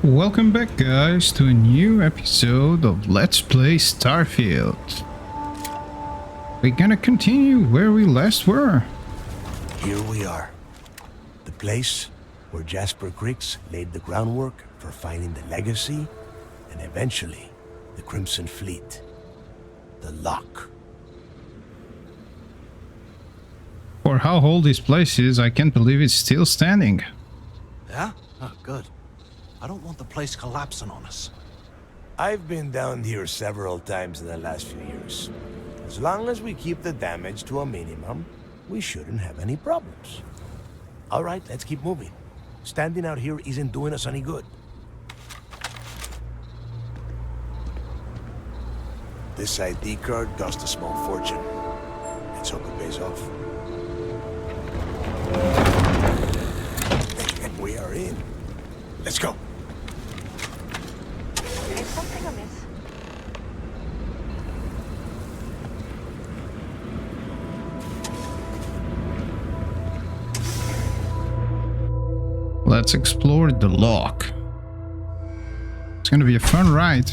Welcome back, guys, to a new episode of Let's Play Starfield. We're gonna continue where we last were. Here we are. The place where Jasper Griggs laid the groundwork for finding the legacy and eventually the Crimson Fleet. The Lock. For how old this place is, I can't believe it's still standing. Yeah? Oh, good. I don't want the place collapsing on us. I've been down here several times in the last few years. As long as we keep the damage to a minimum, we shouldn't have any problems. All right, let's keep moving. Standing out here isn't doing us any good. This ID card cost a small fortune. Let's hope it pays off. And we are in. Let's go. Is something amiss? Let's explore the lock. It's gonna be a fun ride.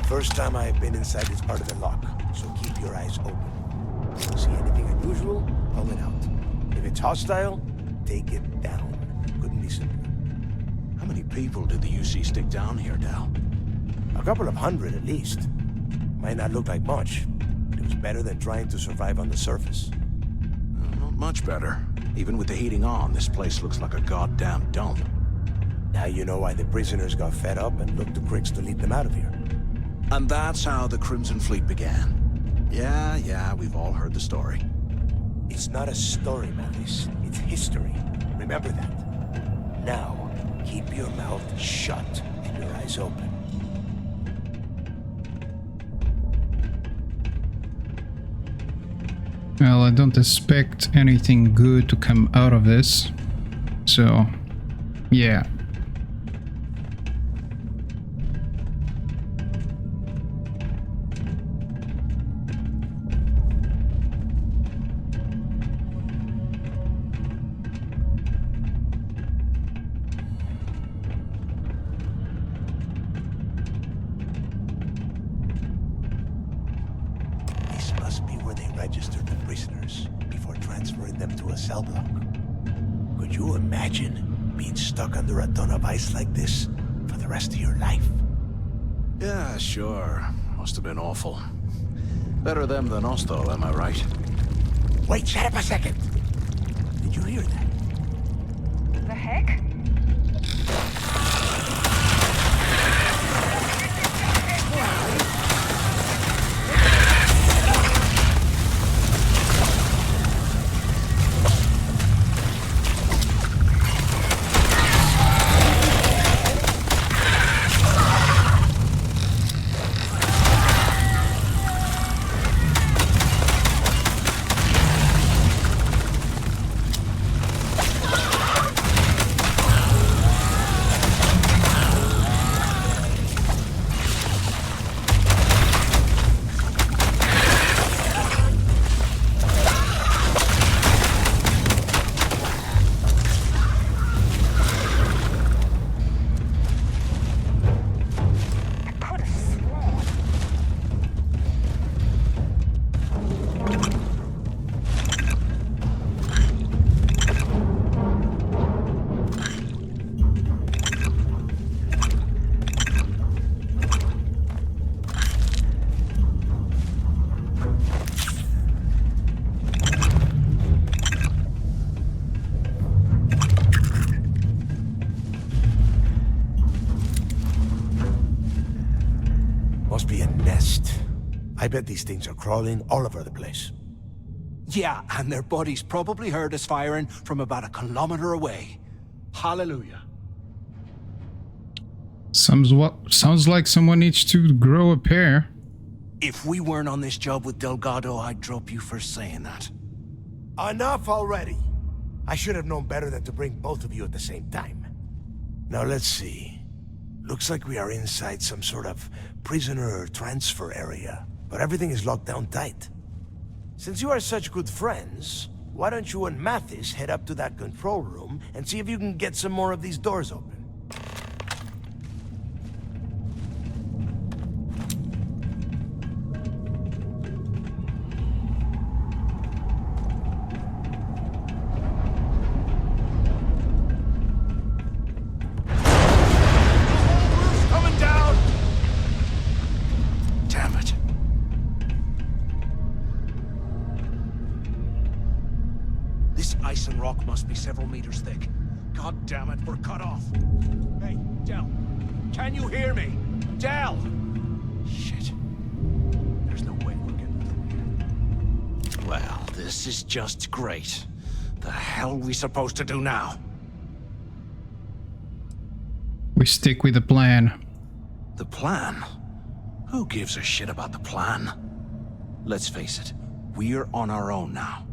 First time I've been inside this part of the lock, so keep your eyes open. See anything unusual, pull it out. If it's hostile, take it down. Couldn't be simpler. How many people did the UC stick down here, Dal? A couple of hundred at least. Might not look like much, but it was better than trying to survive on the surface. Not much better. Even with the heating on, this place looks like a goddamn dump. Now you know why the prisoners got fed up and looked to Griggs to lead them out of here. And that's how the Crimson Fleet began. Yeah, we've all heard the story. It's not a story, Mathis. It's history. Remember that. Now, keep your mouth shut and your eyes open. Well, I don't expect anything good to come out of this. So, yeah. This must be where they registered the prisoners before transferring them to a cell block. Could you imagine being stuck under a ton of ice like this for the rest of your life? Yeah, sure. Must have been awful. Better them than us, though, am I right? Wait, shut up a second. Did you hear that? The heck? Must be a nest. I bet these things are crawling all over the place. Yeah, and their buddies probably heard us firing from about a kilometer away. Hallelujah. Sounds like someone needs to grow a pair. If we weren't on this job with Delgado, I'd drop you for saying that. Enough already! I should have known better than to bring both of you at the same time. Now let's see. Looks like we are inside some sort of prisoner transfer area, but everything is locked down tight. Since you are such good friends, why don't you and Mathis head up to that control room and see if you can get some more of these doors open? Several meters thick. God damn it, we're cut off. Hey, Del, can you hear me? Del! Shit. There's no way we're getting through here. Well, this is just great. The hell are we supposed to do now? We stick with the plan. The plan? Who gives a shit about the plan? Let's face it, we're on our own now.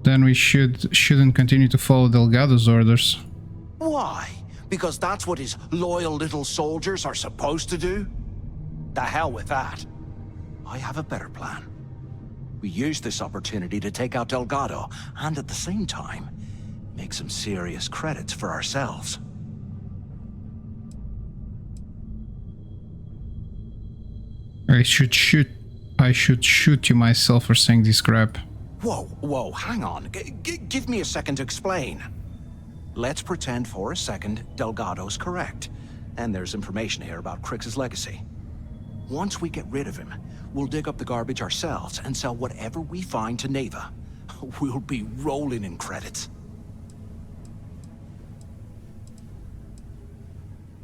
Then we shouldn't continue to follow Delgado's orders. Why? Because that's what his loyal little soldiers are supposed to do? The hell with that. I have a better plan. We use this opportunity to take out Delgado, and at the same time, make some serious credits for ourselves. I should shoot you myself for saying this crap. Whoa, hang on. Give me a second to explain. Let's pretend for a second Delgado's correct, and there's information here about Crix's legacy. Once we get rid of him, we'll dig up the garbage ourselves and sell whatever we find to Neva. We'll be rolling in credits.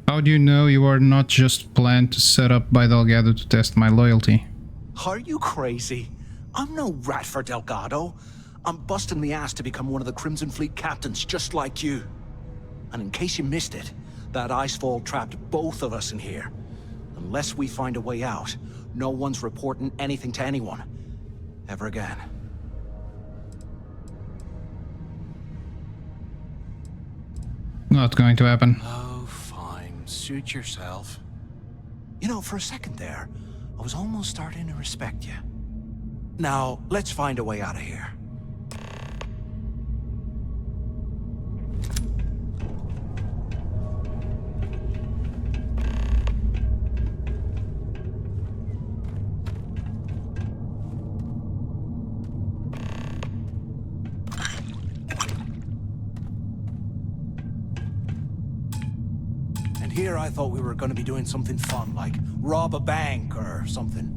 How do you know you are not just planned to set up by Delgado to test my loyalty? Are you crazy? I'm no rat for Delgado. I'm busting the ass to become one of the Crimson Fleet captains, just like you. And in case you missed it, that icefall trapped both of us in here. Unless we find a way out, no one's reporting anything to anyone. Ever again. Not going to happen. Oh, fine. Suit yourself. You know, for a second there, I was almost starting to respect you. Now, let's find a way out of here. And here I thought we were going to be doing something fun, like rob a bank or something.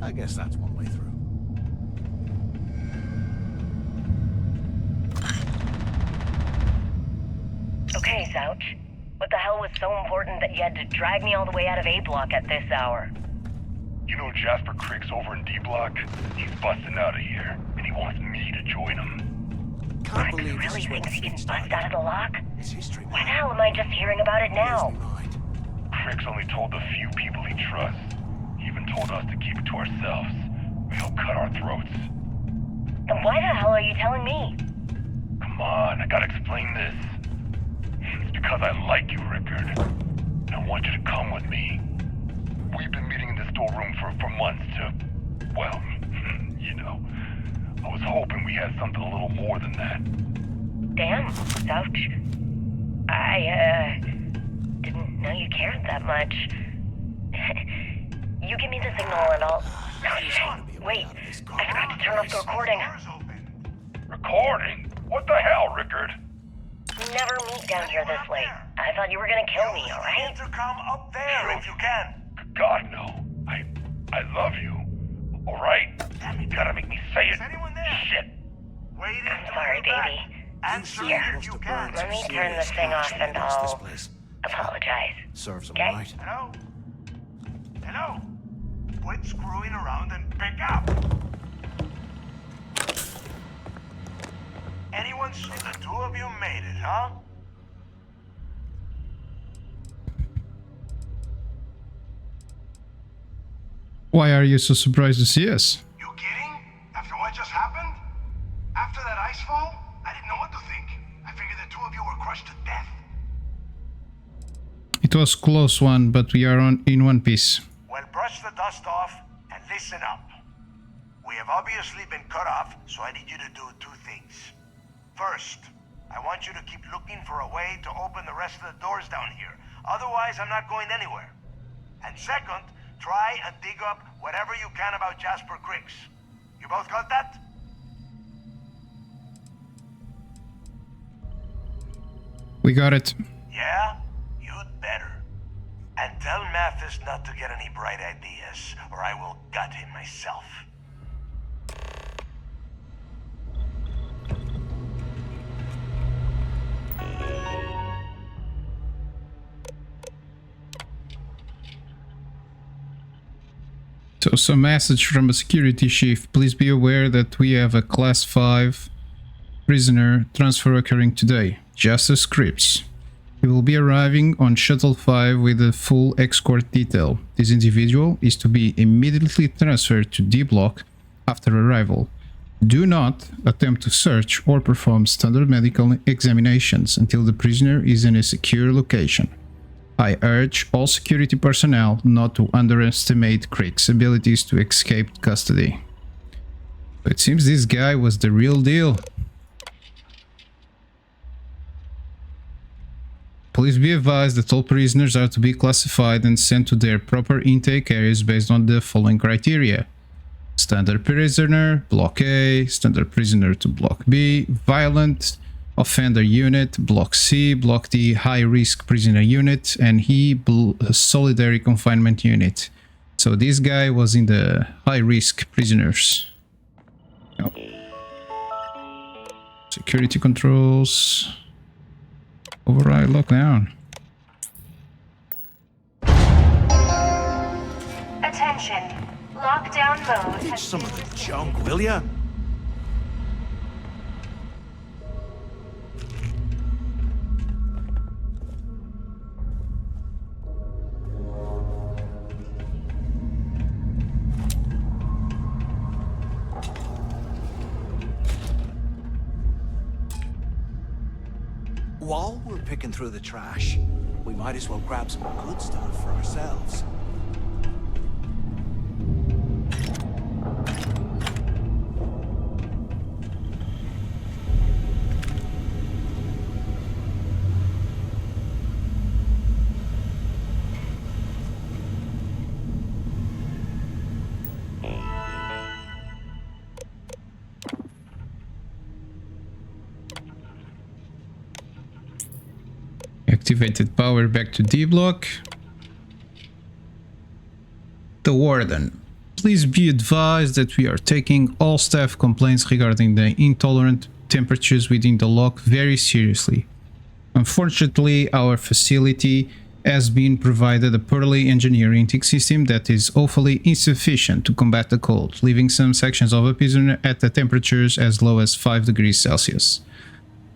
I guess that's one way through. Okay, Zouch. What the hell was so important that you had to drag me all the way out of A block at this hour? You know Jasper Crick's over in D block? He's busting out of here, and he wants me to join him. Can't Crick believe really this is where thinks he can things bust started. out of the lock? It's history, man. Why the hell am I just hearing about it now? Crick's only told the few people he trusts. He even told us to keep it to ourselves, or he'll cut our throats. Then why the hell are you telling me? Come on, I gotta explain this. It's because I like you, Rickard. And I want you to come with me. We've been meeting in the storeroom for months to, well, you know. I was hoping we had something a little more than that. Damn, Zouch. I, didn't know you cared that much. You give me the signal and I'll... Wait, I forgot to turn off the recording. Recording? What the hell, Rickard? Never meet down here this late. I thought you were gonna kill me, alright? Intercom up there if you can. God, no. I love you. All right? You gotta make me say it. Is anyone there? Shit. Waiting I'm sorry, baby. Answer Here, if you can. let me turn this thing off and I'll apologize. Serves them Okay? right. Hello? Hello? Quit screwing around and pick up. Anyone see the two of you made it, huh? Why are you so surprised to see us? You kidding? After what just happened? After that ice fall? I didn't know what to think. I figured the two of you were crushed to death. It was a close one, but we are in one piece. Well, brush the dust off and listen up. We have obviously been cut off, so I need you to do two things. First, I want you to keep looking for a way to open the rest of the doors down here. Otherwise, I'm not going anywhere. And second, try and dig up whatever you can about Jasper Cricks. You both got that? We got it. Yeah? You'd better. And tell Mathis not to get any bright ideas, or I will gut him myself. So, some message from a security chief. Please be aware that we have a Class 5 prisoner transfer occurring today. Justice Cripps. He will be arriving on Shuttle 5 with a full escort detail. This individual is to be immediately transferred to D Block after arrival. Do not attempt to search or perform standard medical examinations until the prisoner is in a secure location. I urge all security personnel not to underestimate Crick's abilities to escape custody. So it seems this guy was the real deal. Please be advised that all prisoners are to be classified and sent to their proper intake areas based on the following criteria. Standard prisoner, Block A, standard prisoner to Block B, violent offender unit, Block C, Block D, high-risk prisoner unit, and solitary confinement unit. So this guy was in the high-risk prisoners. Oh. Security controls. Override lockdown. Attention. Lockdown mode has Some been of the restored. junk, will ya? While we're picking through the trash, we might as well grab some good stuff for ourselves. Activated power back to D Block. The Warden. Please be advised that we are taking all staff complaints regarding the intolerant temperatures within the lock very seriously. Unfortunately, our facility has been provided a poorly engineered intake system that is awfully insufficient to combat the cold, leaving some sections of a prisoner at the temperatures as low as 5 degrees Celsius.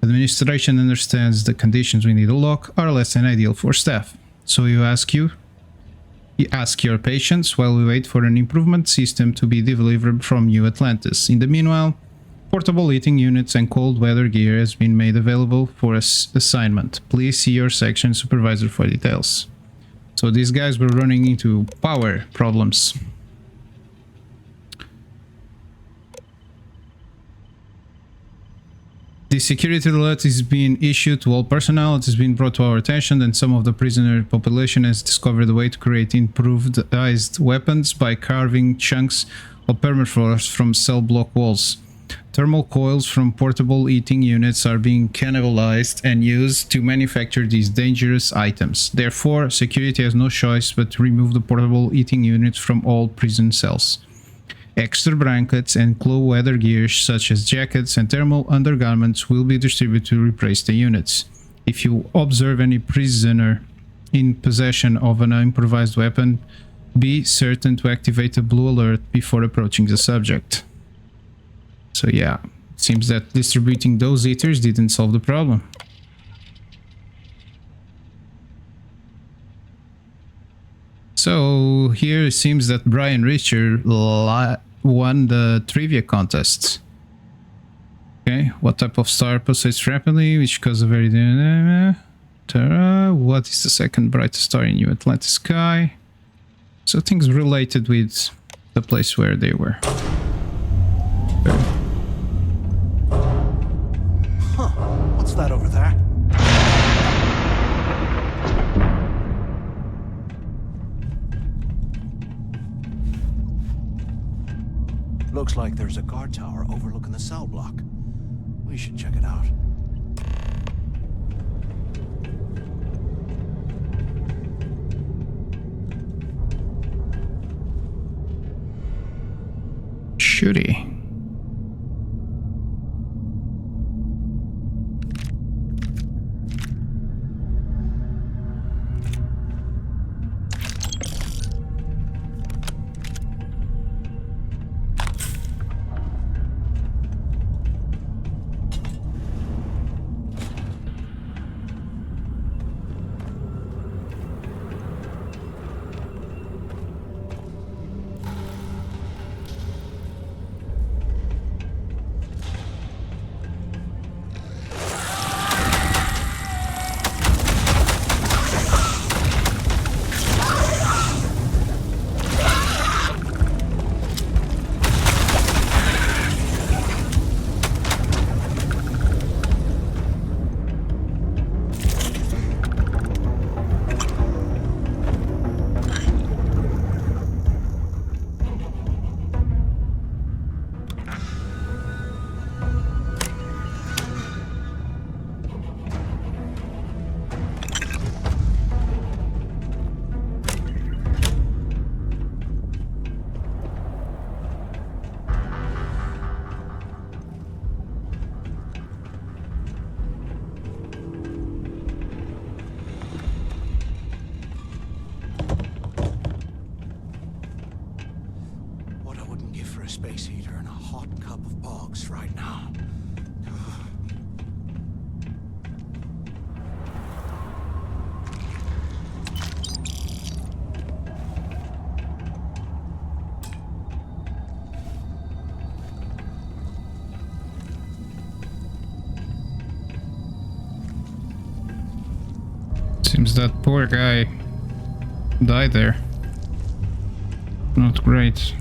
Administration understands the conditions within the lock are less than ideal for staff, so you ask your patience while we wait for an improvement system to be delivered from New Atlantis. In the meanwhile, portable heating units and cold weather gear has been made available for assignment. Please see your section supervisor for details. So these guys were running into power problems. The security alert is being issued to all personnel. It has been brought to our attention that some of the prisoner population has discovered a way to create improvised weapons by carving chunks of permafrost from cell block walls. Thermal coils from portable heating units are being cannibalized and used to manufacture these dangerous items. Therefore, security has no choice but to remove the portable heating units from all prison cells. Extra blankets and cold weather gear such as jackets and thermal undergarments will be distributed to replace the units. If you observe any prisoner in possession of an improvised weapon, be certain to activate a blue alert before approaching the subject. So yeah, it seems that distributing those heaters didn't solve the problem. So here it seems that Brian Richer won the trivia contest. Okay, what type of star pulsates rapidly, which causes a very... What is the second brightest star in New Atlantis sky? So things related with the place where they were. Okay. Huh. What's that over there? Looks like there's a guard tower overlooking the cell block. We should check it out. Shooty. Space heater and a hot cup of bogs right now. Seems that poor guy died there. Not great.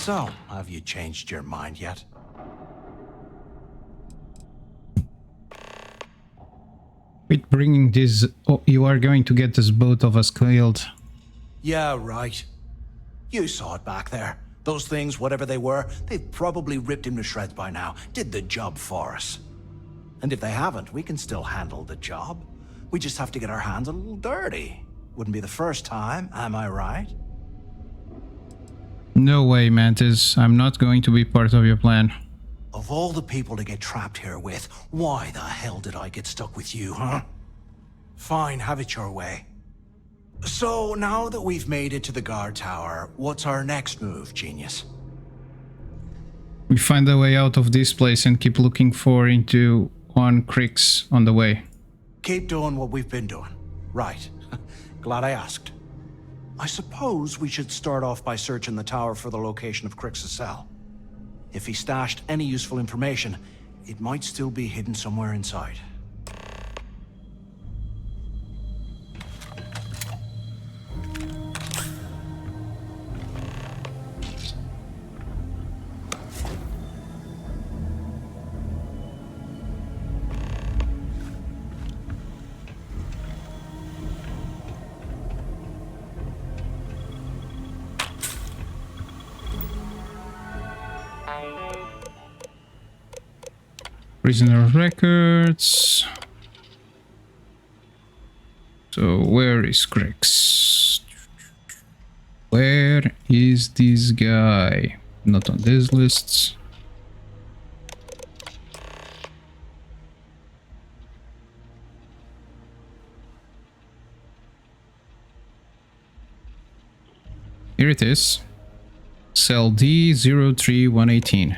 So, have you changed your mind yet? With bringing this, oh, you are going to get us both of us killed. Yeah, right. You saw it back there. Those things, whatever they were, they've probably ripped him to shreds by now. Did the job for us. And if they haven't, we can still handle the job. We just have to get our hands a little dirty. Wouldn't be the first time, am I right? No way, Mantis. I'm not going to be part of your plan. Of all the people to get trapped here with, why the hell did I get stuck with you, huh? Fine, have it your way. So, now that we've made it to the guard tower, what's our next move, genius? We find a way out of this place and keep looking for into one creeks on the way. Keep doing what we've been doing. Right. Glad I asked. I suppose we should start off by searching the tower for the location of Crix's cell. If he stashed any useful information, it might still be hidden somewhere inside. Prisoner records. So where is Crix? Where is this guy? Not on these lists. Here it is. Cell D03118.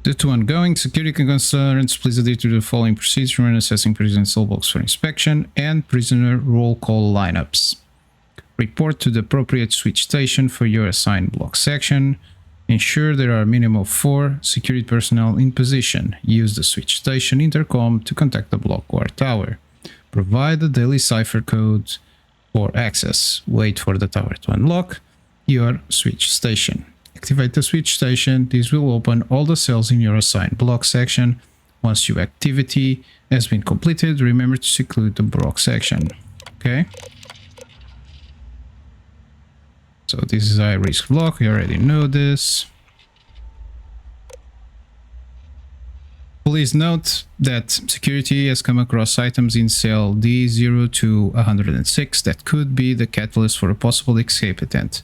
Due to ongoing security concerns, please adhere to the following procedure when assessing prisoner cell blocks for inspection and prisoner roll call lineups. Report to the appropriate switch station for your assigned block section. Ensure there are a minimum of 4 security personnel in position. Use the switch station intercom to contact the block or tower. Provide the daily cipher code for access. Wait for the tower to unlock your switch station. Activate the switch station. This will open all the cells in your assigned block section. Once your activity has been completed, remember to seclude the block section. Okay. So this is a high risk block. You already know this. Please note that security has come across items in cell D0 to 106 that could be the catalyst for a possible escape attempt.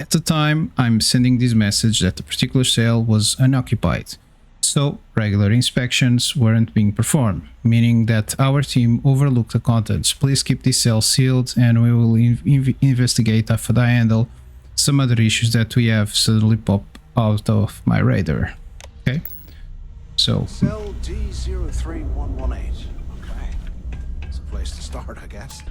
At the time, I'm sending this message that the particular cell was unoccupied, so regular inspections weren't being performed, meaning that our team overlooked the contents. Please keep this cell sealed and we will investigate after I handle some other issues that we have suddenly pop out of my radar. Okay, so... Cell D03118. Okay, that's a place to start, I guess.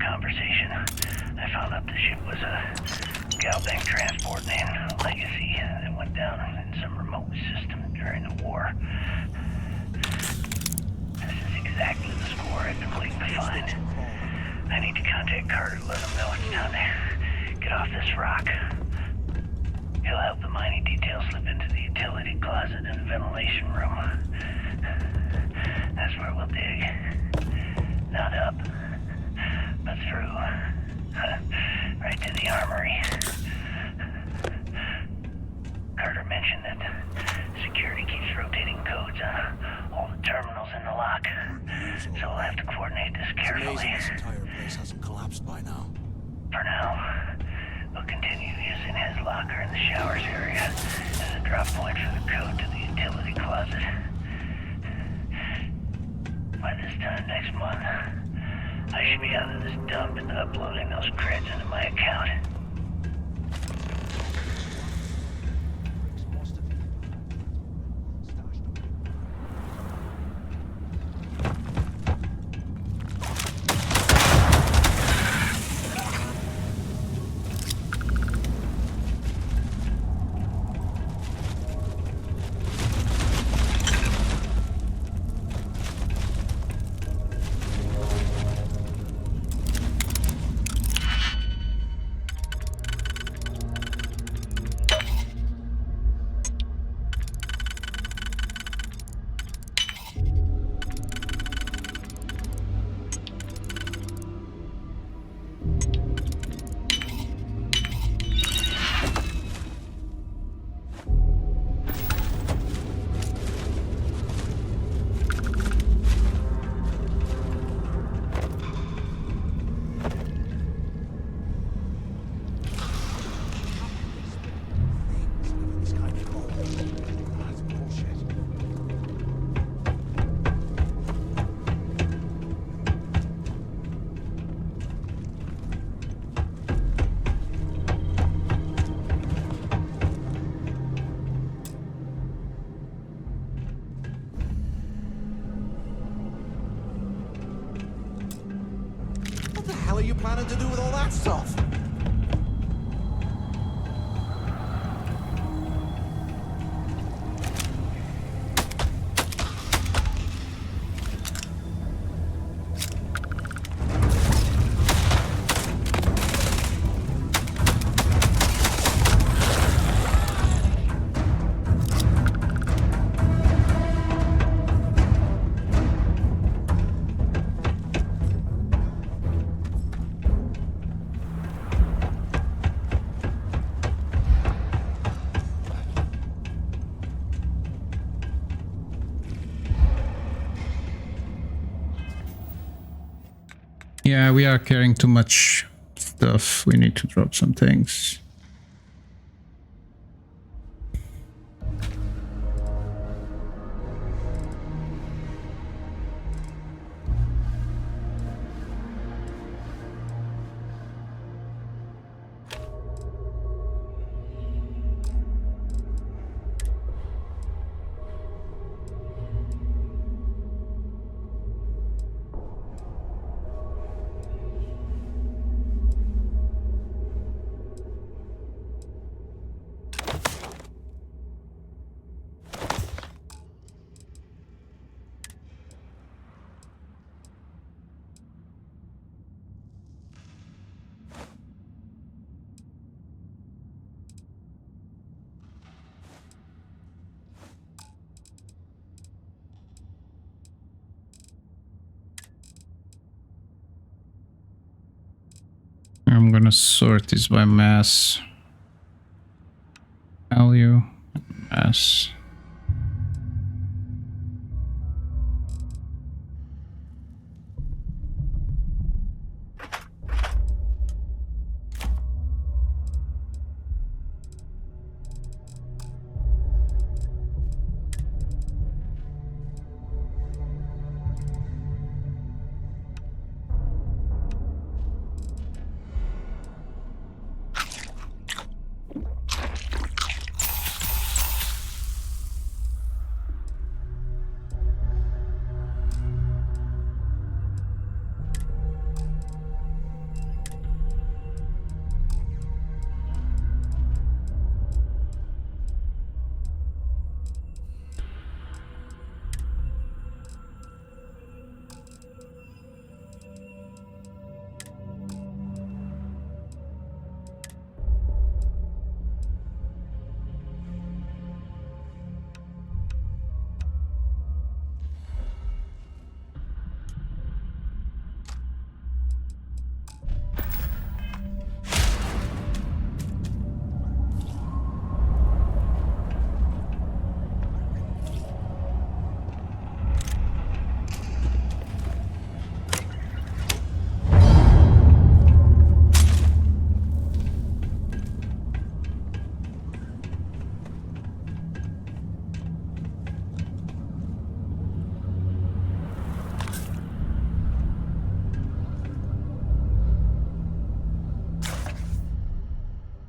conversation. I found out the ship was a Galbank transport named Legacy that went down in some remote system during the war. This is exactly the score I've been waiting to find. I need to contact Carter to let him know it's time to get off this rock. He'll help the mining detail slip into the utility closet in the ventilation room. That's where we'll dig. Not up, but through. Right to the armory. Carter mentioned that security keeps rotating codes on all the terminals in the lock, so we'll have to coordinate this carefully. Amazing this entire place hasn't collapsed by now. For now, we'll continue using his locker in the showers area as a drop point for the code to the utility closet. By this time next month, I should be out of this dump and uploading those creds into my account. What the hell are you planning to do with all that stuff? Yeah, we are carrying too much stuff. We need to drop some things. I'm gonna sort this by mass value, mass.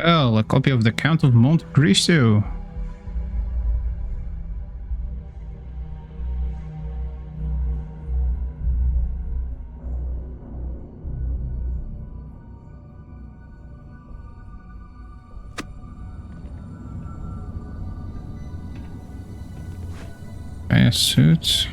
Well, a copy of the Count of Monte Cristo. Suits.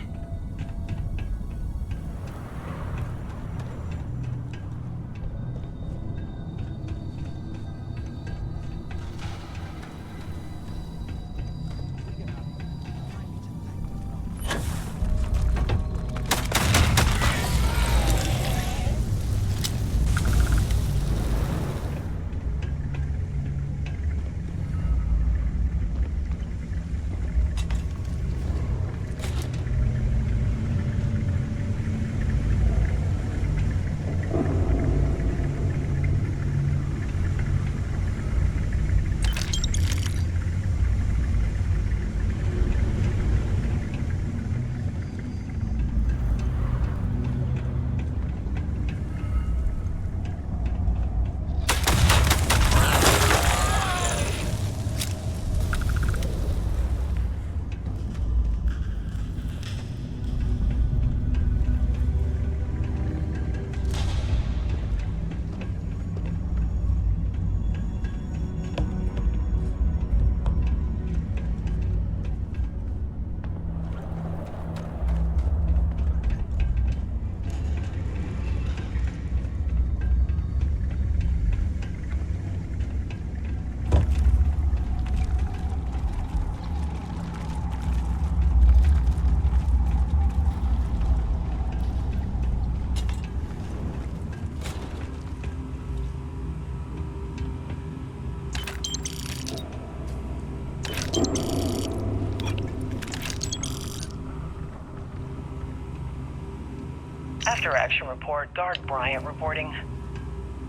After action report, Guard Bryant reporting.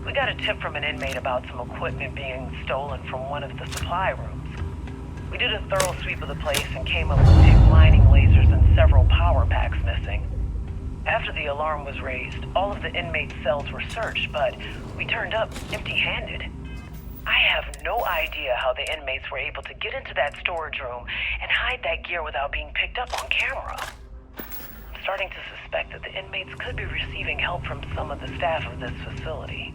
We got a tip from an inmate about some equipment being stolen from one of the supply rooms. We did a thorough sweep of the place and came up with 2 mining lasers and several power packs missing. After the alarm was raised, all of the inmates' cells were searched, but we turned up empty-handed. I have no idea how the inmates were able to get into that storage room and hide that gear without being picked up on camera. I'm starting to suspect that the inmates could be receiving help from some of the staff of this facility.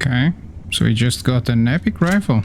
Okay, so we just got an epic rifle.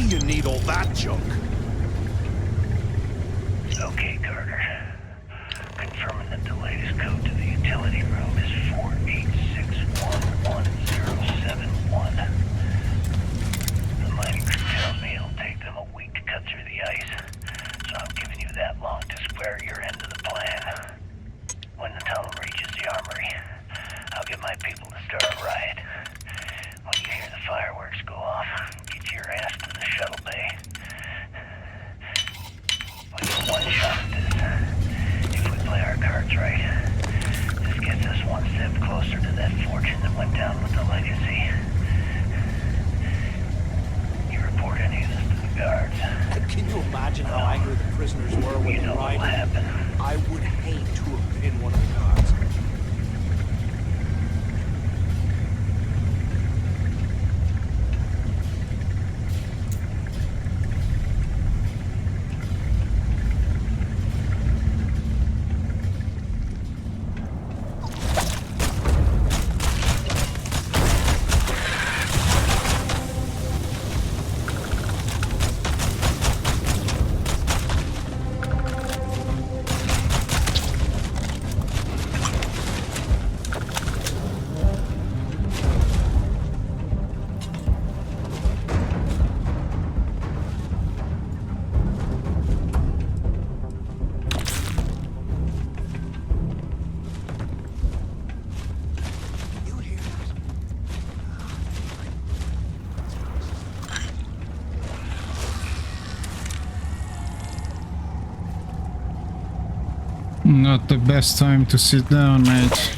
You need all that junk. Okay, Carter. Confirming that the latest code to the utility room is 486111071. The mining crew tells me it'll take them a week to cut through the ice, so I'm giving you that long to square your end of the plan. When the tunnel reaches the armory, I'll get my people to start a riot. When you hear the fireworks go off, get your ass to the shuttle bay. When you want That's right. This gets us one step closer to that fortune that went down with the legacy. You report any of this to the guards. Can you imagine how angry the prisoners were when You they know what'll arrived? happen. I would hate to have been one of the guards. Not the best time to sit down, mate.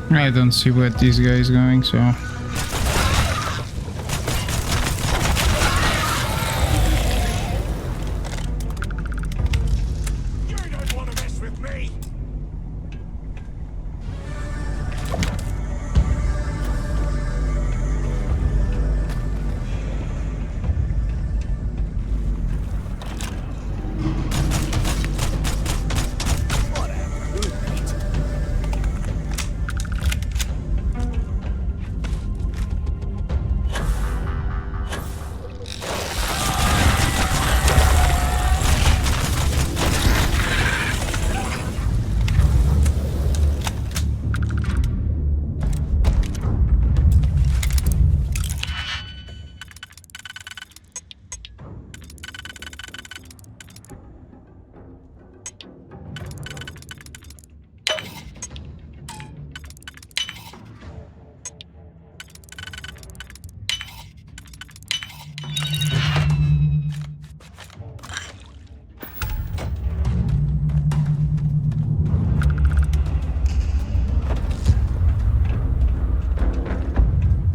I don't see where this guy is going, so... You don't want to mess with me!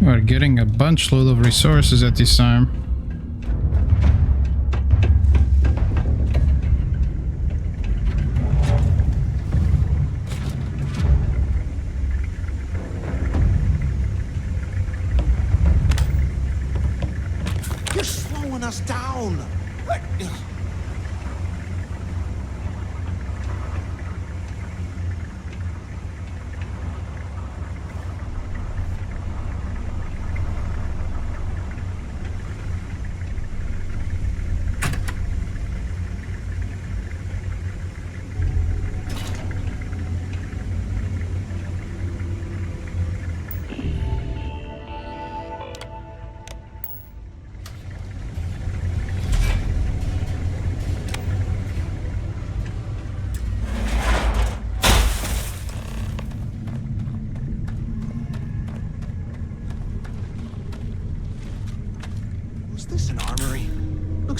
We're getting a bunch load of resources at this time. You're slowing us down.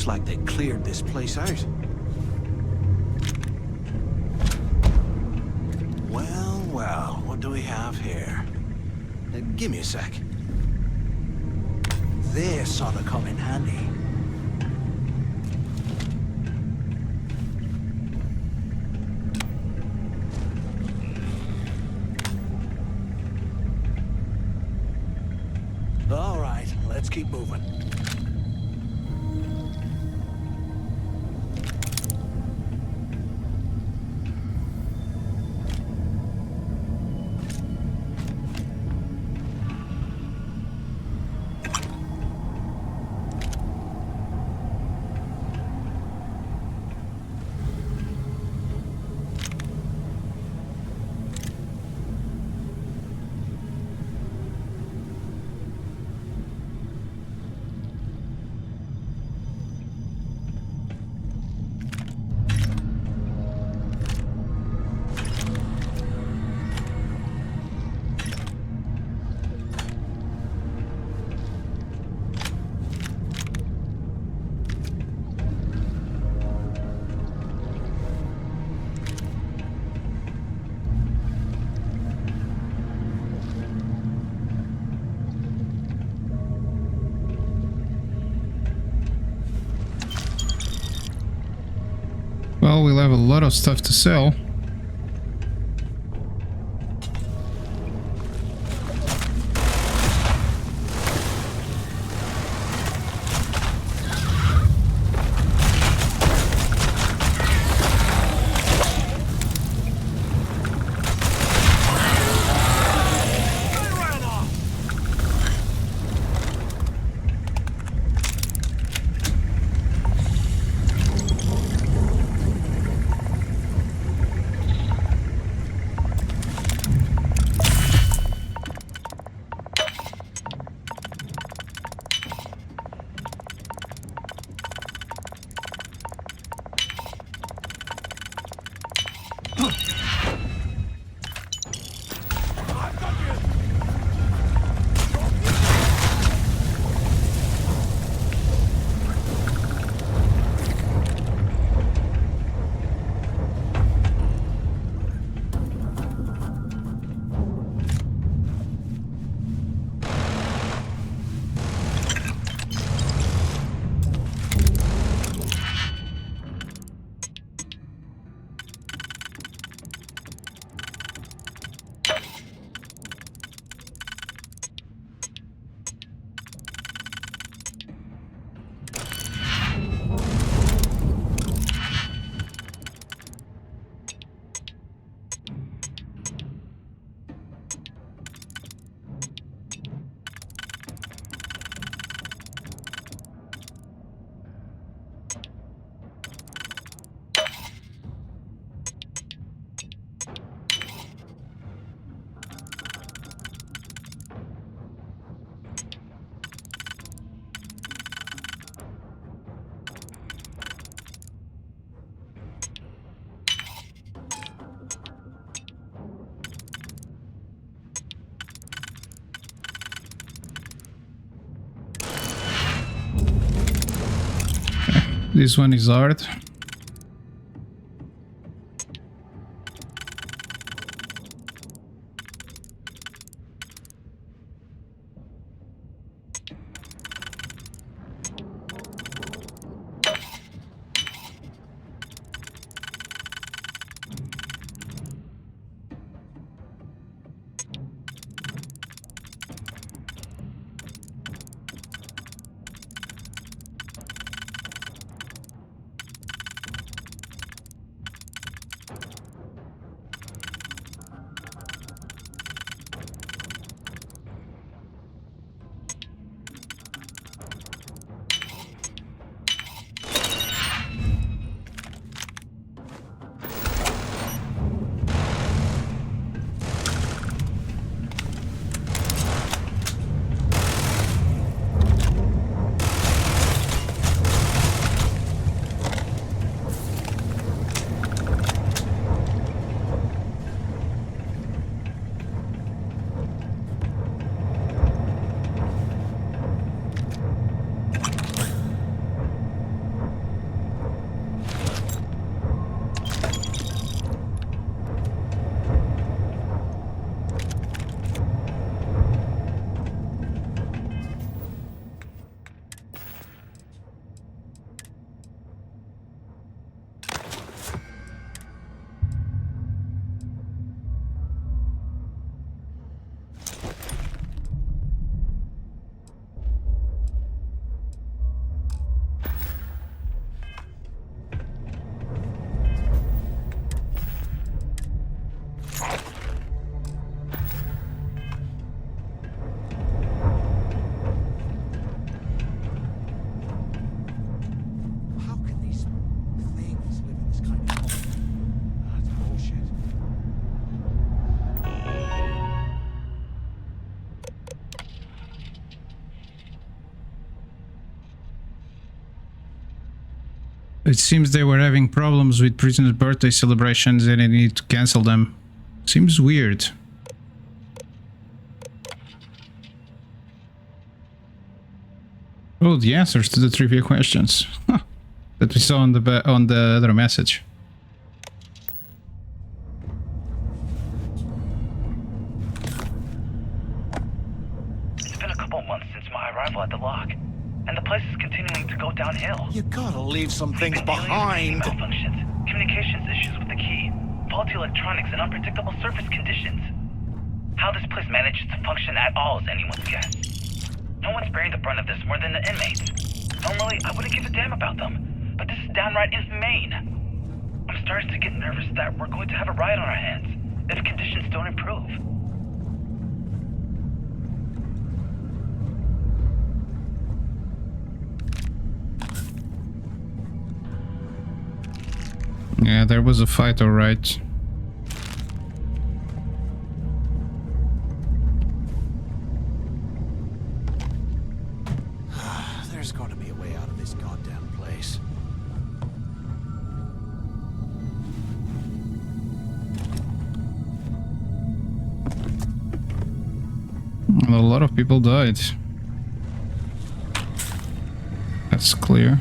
Looks like they cleared this place out. Well, well, what do we have here? Give me a sec. This ought to come in handy. All right, let's keep moving. Well, we'll have a lot of stuff to sell. This one is art. It seems they were having problems with prisoners' birthday celebrations and they need to cancel them. Seems weird. Oh, the answers to the trivia questions that we saw on the other message. It's been a couple months since my arrival at the lock, and the place is continuing to go downhill. You gotta leave some things Been dealing with behind. malfunctions, communications issues with the key, faulty electronics, and unpredictable surface conditions. How this place manages to function at all is anyone's guess. No one's bearing the brunt of this more than the inmates. Normally, I wouldn't give a damn about them, but this is downright inhumane. I'm starting to get nervous that we're going to have a riot on our hands if conditions don't improve. Yeah, there was a fight, alright. There's gotta be a way out of this goddamn place. A lot of people died. That's clear.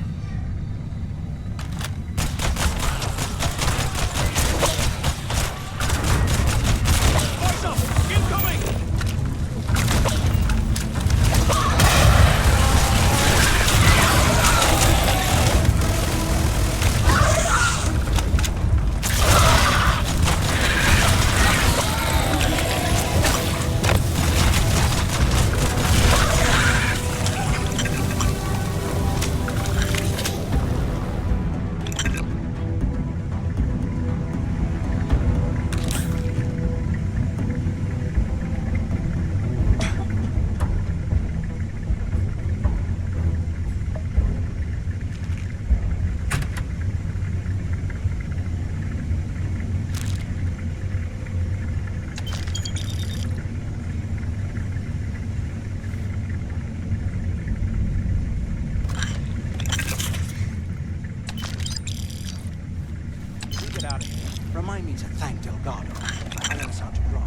Get out of here. Remind me to thank Delgado for hanging us out to dry.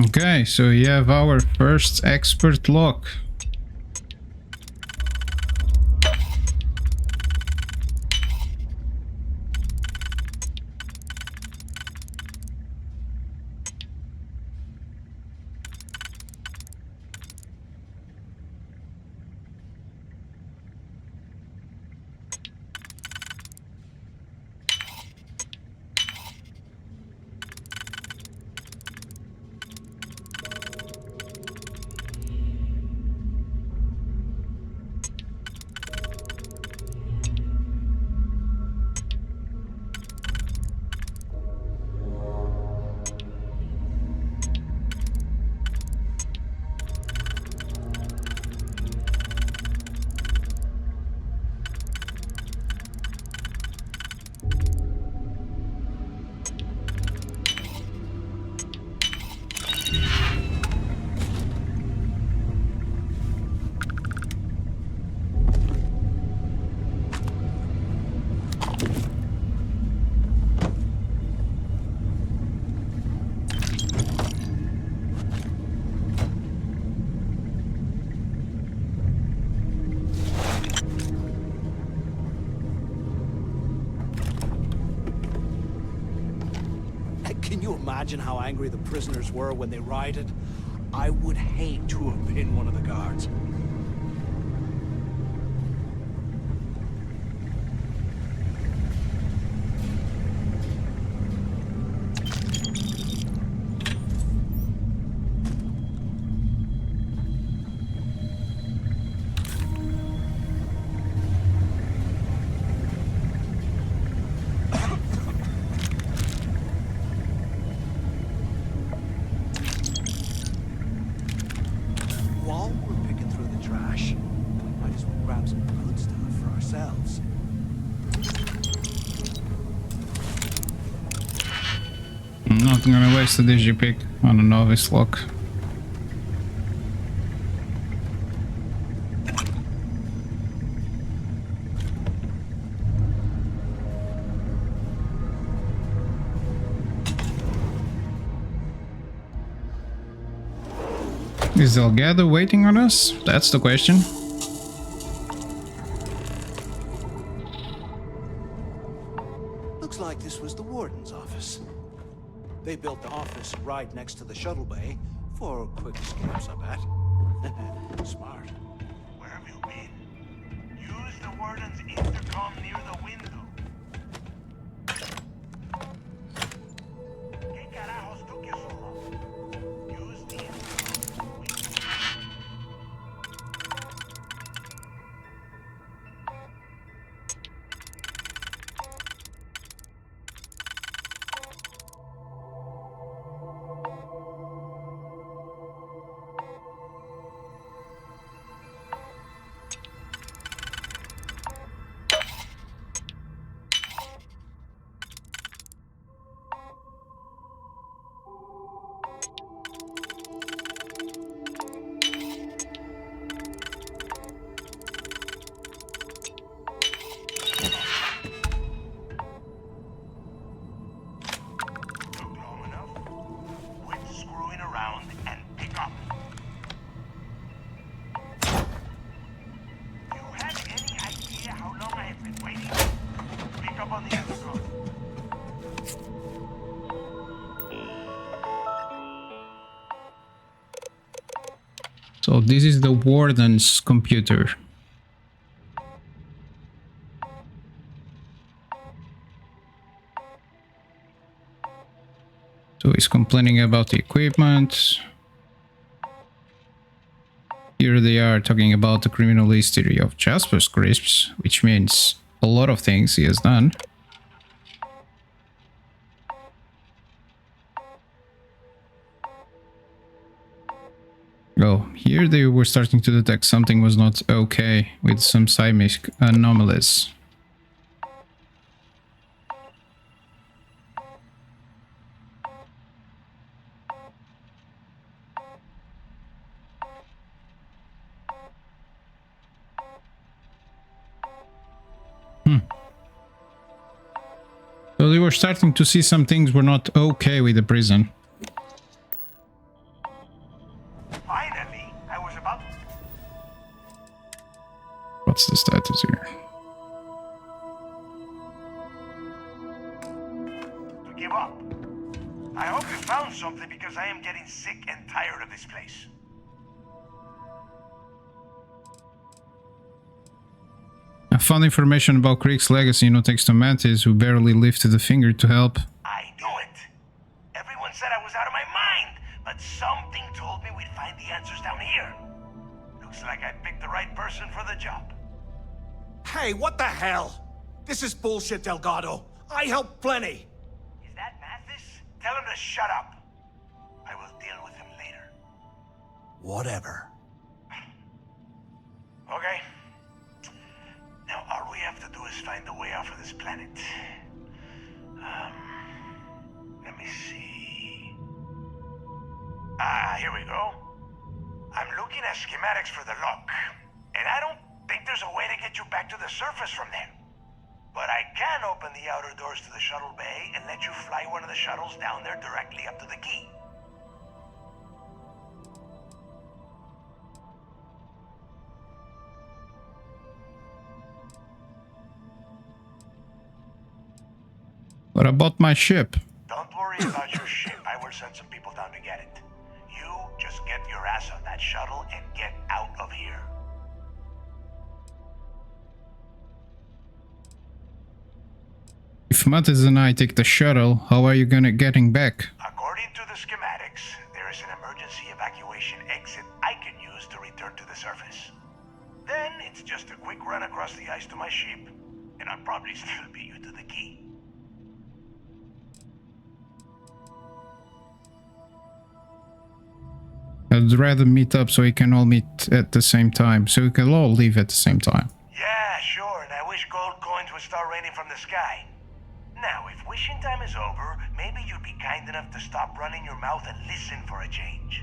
Okay, so you have our first expert lock. Can you imagine how angry the prisoners were when they rioted? I would hate to have been one of the guards. While we're picking through the trash, we might as well grab some good stuff for ourselves. I'm not gonna waste a digipick on a novice lock. Is Delgado waiting on us? That's the question. Looks like this was the warden's office. They built the office right next to the shuttle bay for quick escapes, I bet. Smart. Where have you been? Use the warden's intercom near the window. ¿Qué carajos took you so long? Use the intercom. So this is the warden's computer. So he's complaining about the equipment. Here they are talking about the criminal history of Jasper's Crisps, which means a lot of things he has done. Oh, here they were starting to detect something was not okay with some seismic anomalies. So they were starting to see some things were not okay with the prison. Finally, I was about What's the status here? to give up. I hope you found something because I am getting sick and tired of this place. I found information about Crick's legacy, no thanks to Mantis, who barely lifted a finger to help. I knew it. Everyone said I was out of my mind, but something told me we'd find the answers down here. Looks like I picked the right person for the job. Hey, what the hell? This is bullshit, Delgado. I helped plenty. Is that Mathis? Tell him to shut up. I will deal with him later. Whatever. Okay. Now all we have to do is find a way off of this planet. Let me see. Here we go. I'm looking at schematics for the lock, and I don't think there's a way to get you back to the surface from there. But I can open the outer doors to the shuttle bay and let you fly one of the shuttles down there directly up to the key. What about my ship? Don't worry about your ship. I will send some people down to get it. You just get your ass on that shuttle and get out of here. If Mattis and I take the shuttle, how are you gonna getting back? According to the schematics, there is an emergency evacuation exit I can use to return to the surface. Then it's just a quick run across the ice to my ship, and I'll probably still beat you to the key. I'd rather meet up so we can all meet at the same time, so we can all leave at the same time. Yeah, sure, and I wish gold coins would start raining from the sky. Now, if wishing time is over, maybe you'd be kind enough to stop running your mouth and listen for a change.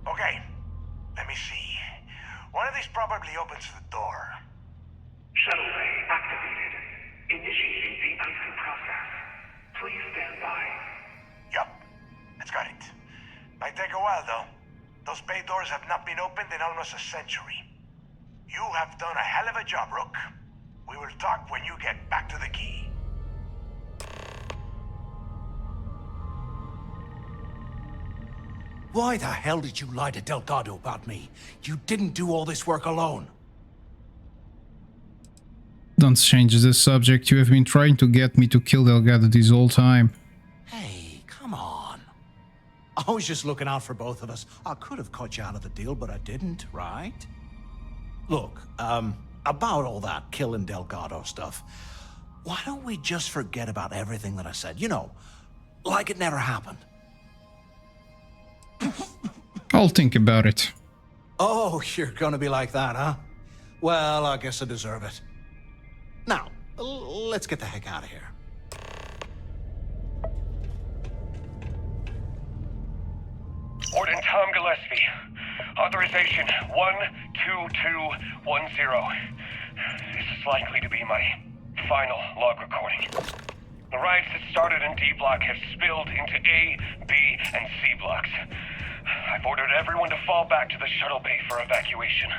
Okay, let me see. One of these probably opens the door. Shuttle bay activated. Initiating the icing process. Please stand by. Yup, it's got it. Might take a while, though. Those bay doors have not been opened in almost a century. You have done a hell of a job, Rook. We will talk when you get back to the key. Why the hell did you lie to Delgado about me? You didn't do all this work alone. Don't change the subject. You have been trying to get me to kill Delgado this whole time. Hey, come on. I was just looking out for both of us. I could have cut you out of the deal, but I didn't, right? Look, about all that killing Delgado stuff, why don't we just forget about everything that I said? You know, like it never happened. I'll think about it. Oh, you're gonna be like that, huh? Well, I guess I deserve it. Now, let's get the heck out of here. Warden Tom Gillespie. Authorization 12210. This is likely to be my final log recording. The riots that started in D Block have spilled into A, B, and C blocks. I've ordered everyone to fall back to the shuttle bay for evacuation.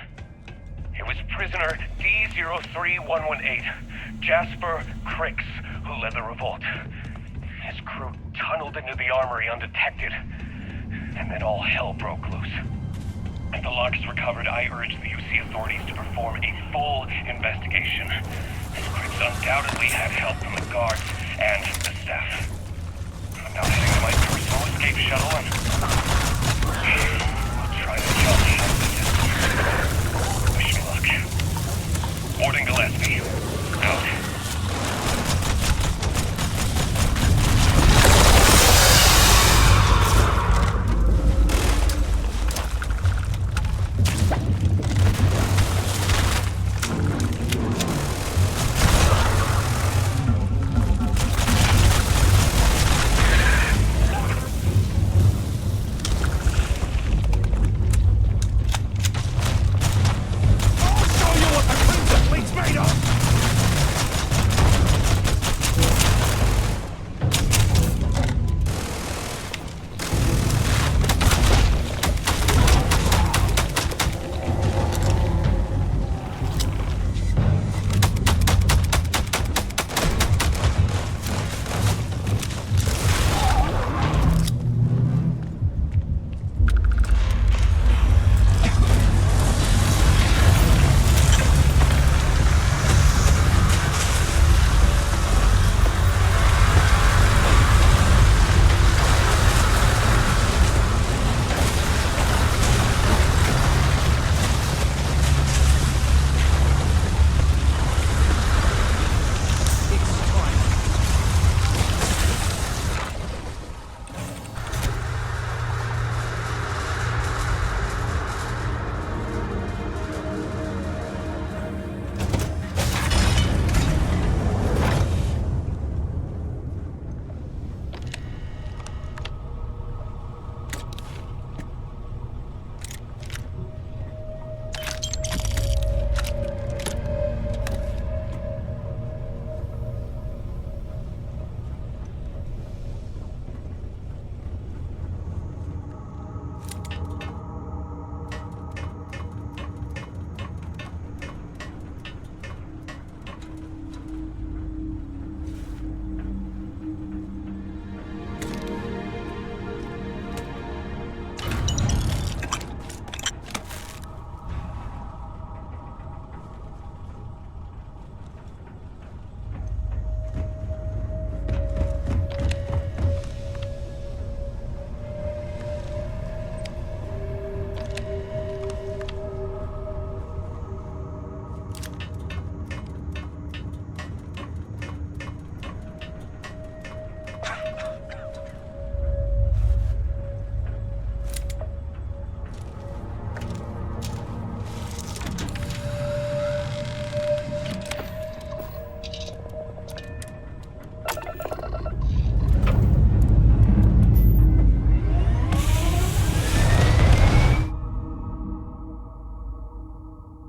It was prisoner D03118, Jasper Cricks, who led the revolt. His crew tunneled into the armory undetected, and then all hell broke loose. As the logs recovered, I urged the UC authorities to perform a full investigation. Cricks undoubtedly had help from the guards and the staff. I'm now heading to my personal escape shuttle and I'll try to jump out of the distance. Wish me luck. Warden Gillespie, out.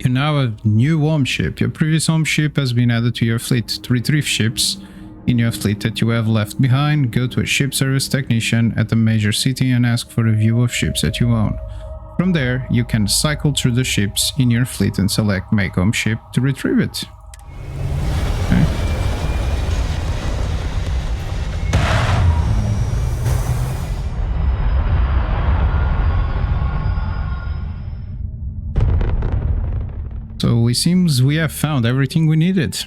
You now have a new home ship. Your previous home ship has been added to your fleet. To retrieve ships in your fleet that you have left behind, go to a ship service technician at a major city and ask for a view of ships that you own. From there, you can cycle through the ships in your fleet and select Make Home Ship to retrieve it. Okay. So it seems we have found everything we needed.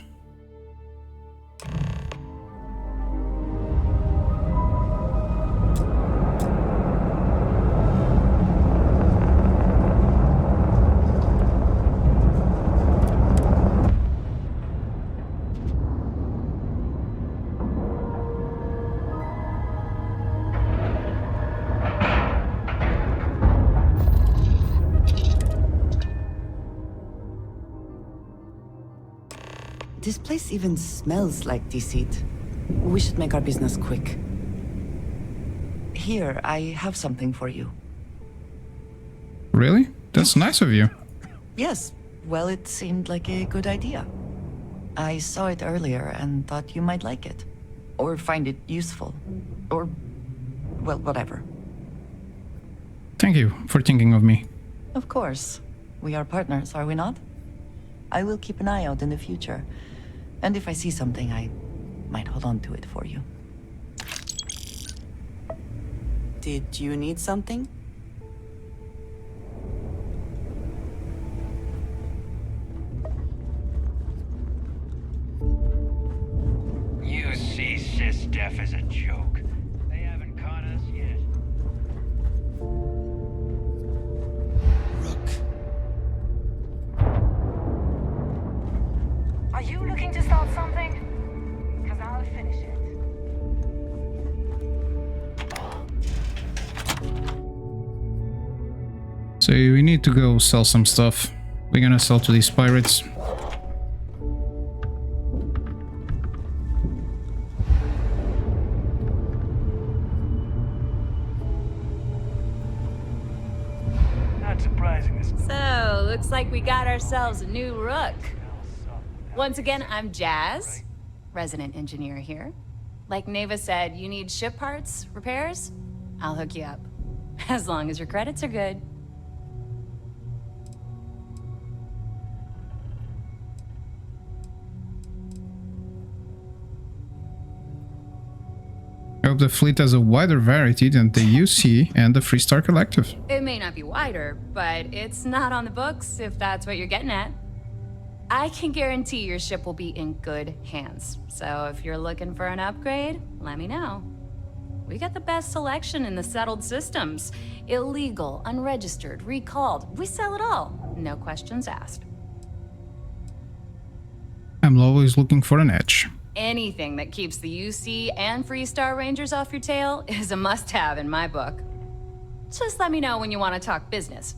This place even smells like deceit. We should make our business quick. Here, I have something for you. Really? That's nice of you. Yes, well, it seemed like a good idea. I saw it earlier and thought you might like it. Or find it useful. Or, well, whatever. Thank you for thinking of me. Of course. We are partners, are we not? I will keep an eye out in the future. And if I see something, I might hold on to it for you. Did you need something? You see Sys-Def as a joke. They haven't caught us yet. Are you looking to start something? Because I'll finish it. So we need to go sell some stuff. We're gonna sell to these pirates. Not surprising this. So, looks like we got ourselves a new rook. Once again, I'm Jazz, resident engineer here. Like Neva said, you need ship parts, repairs? I'll hook you up. As long as your credits are good. I hope the fleet has a wider variety than the UC and the Freestar Collective. It may not be wider, but it's not on the books, if that's what you're getting at. I can guarantee your ship will be in good hands. So if you're looking for an upgrade, let me know. We got the best selection in the settled systems. Illegal, unregistered, recalled. We sell it all. No questions asked. I'm always looking for an edge. Anything that keeps the UC and Freestar Rangers off your tail is a must-have in my book. Just let me know when you want to talk business.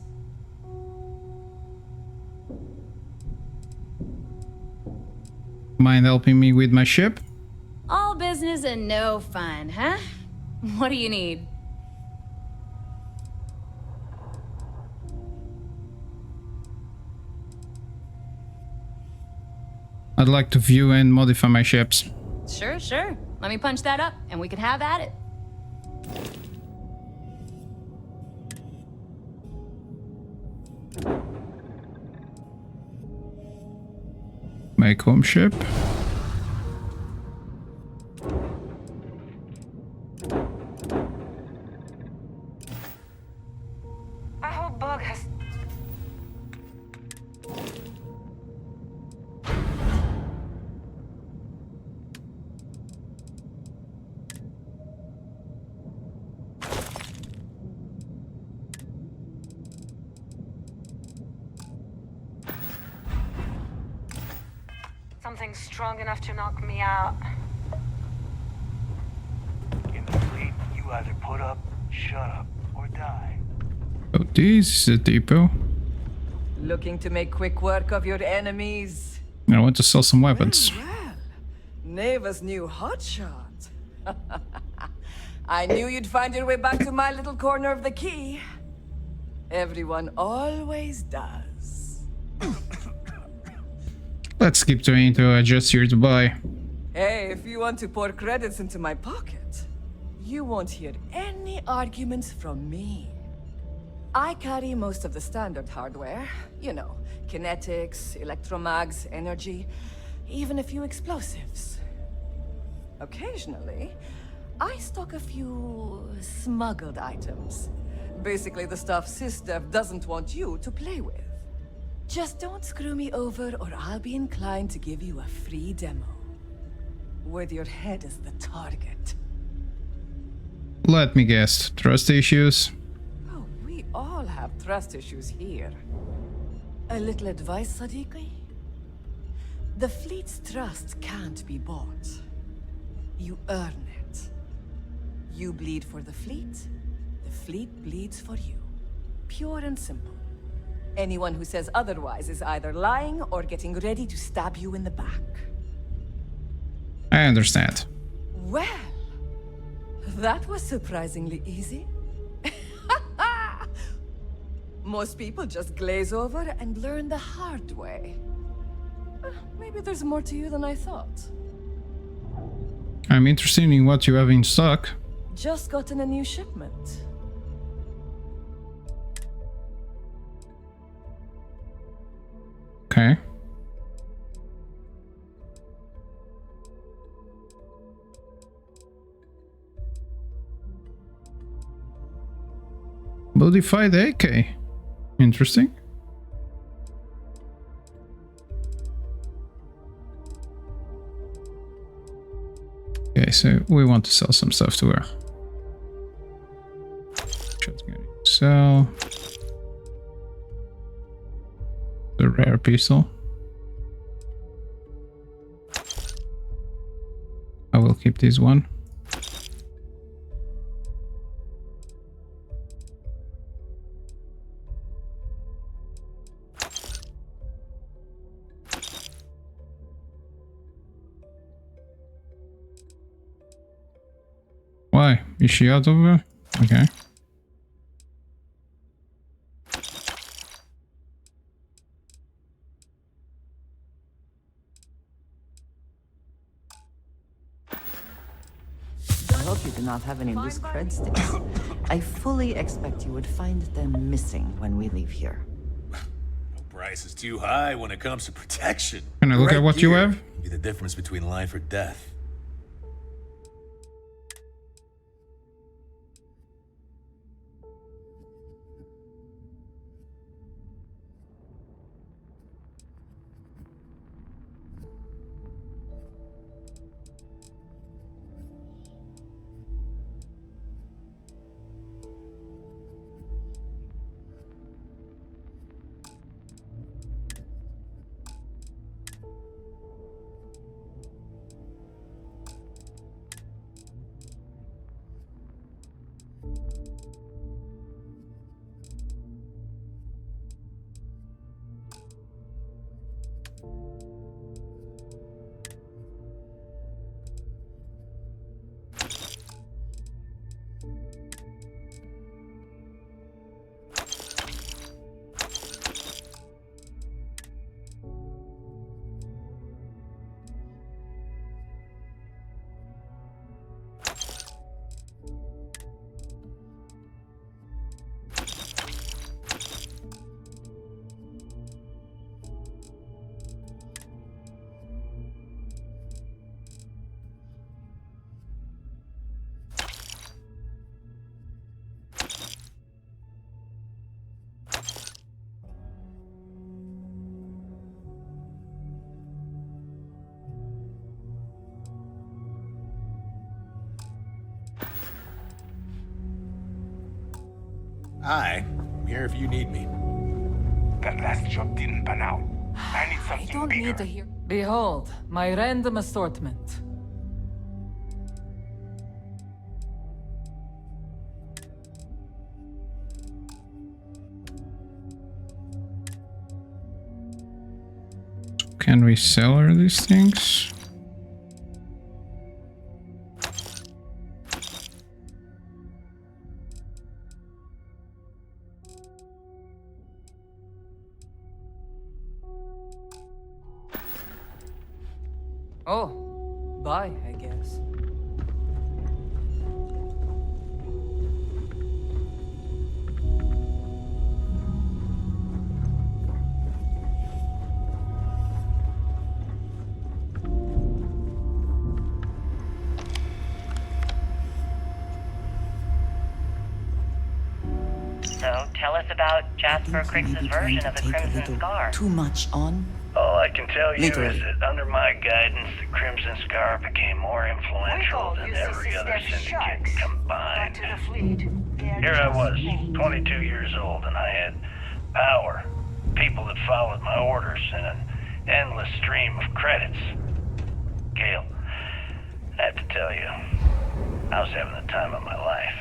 Mind helping me with my ship? All business and no fun, huh? What do you need? I'd like to view and modify my ships. Sure. Let me punch that up and we can have at it. Make home ship. I hope Bug has... Something strong enough to knock me out. In the fleet, you either put up, shut up, or die. Oh, this is the depot. Looking to make quick work of your enemies? I want to sell some weapons. Well, Neva's new hotshot. I knew you'd find your way back to my little corner of the key. Everyone always does. Let's keep trying to adjust here to buy. Hey, if you want to pour credits into my pocket, you won't hear any arguments from me. I carry most of the standard hardware. You know, kinetics, electromags, energy, even a few explosives. Occasionally, I stock a few smuggled items. Basically the stuff SysDev doesn't want you to play with. Just don't screw me over or I'll be inclined to give you a free demo. With your head as the target. Let me guess. Trust issues? Oh, we all have trust issues here. A little advice, Sadiqi? The fleet's trust can't be bought. You earn it. You bleed for the fleet bleeds for you. Pure and simple. Anyone who says otherwise is either lying or getting ready to stab you in the back. I understand. Well, that was surprisingly easy. Most people just glaze over and learn the hard way. Maybe there's more to you than I thought. I'm interested in what you have in stock. Just gotten a new shipment. Okay. Modified AK. Interesting. Okay, so we want to sell some stuff to her. Shotgun. Sell. The rare pistol. I will keep this one. Why? Is she out of there? Okay. I hope you do not have any loose cred sticks. I fully expect you would find them missing when we leave here. No price is too high when it comes to protection. Can I look at what you have? Be the difference between life or death. Hi, I'm here if you need me. That last job didn't pan out. I need something I don't bigger. need to hear. Behold, my random assortment. Can we sell her these things? Oh, bye, I guess. Tell us about Jasper Cricks's version of the Crimson Scar. Too much on? All I can tell you Literally. is that under my guidance, the Crimson Scar became more influential than every other syndicate combined. Here I was, 22 years old, and I had power, people that followed my orders, and an endless stream of credits. Gale, I have to tell you, I was having the time of my life.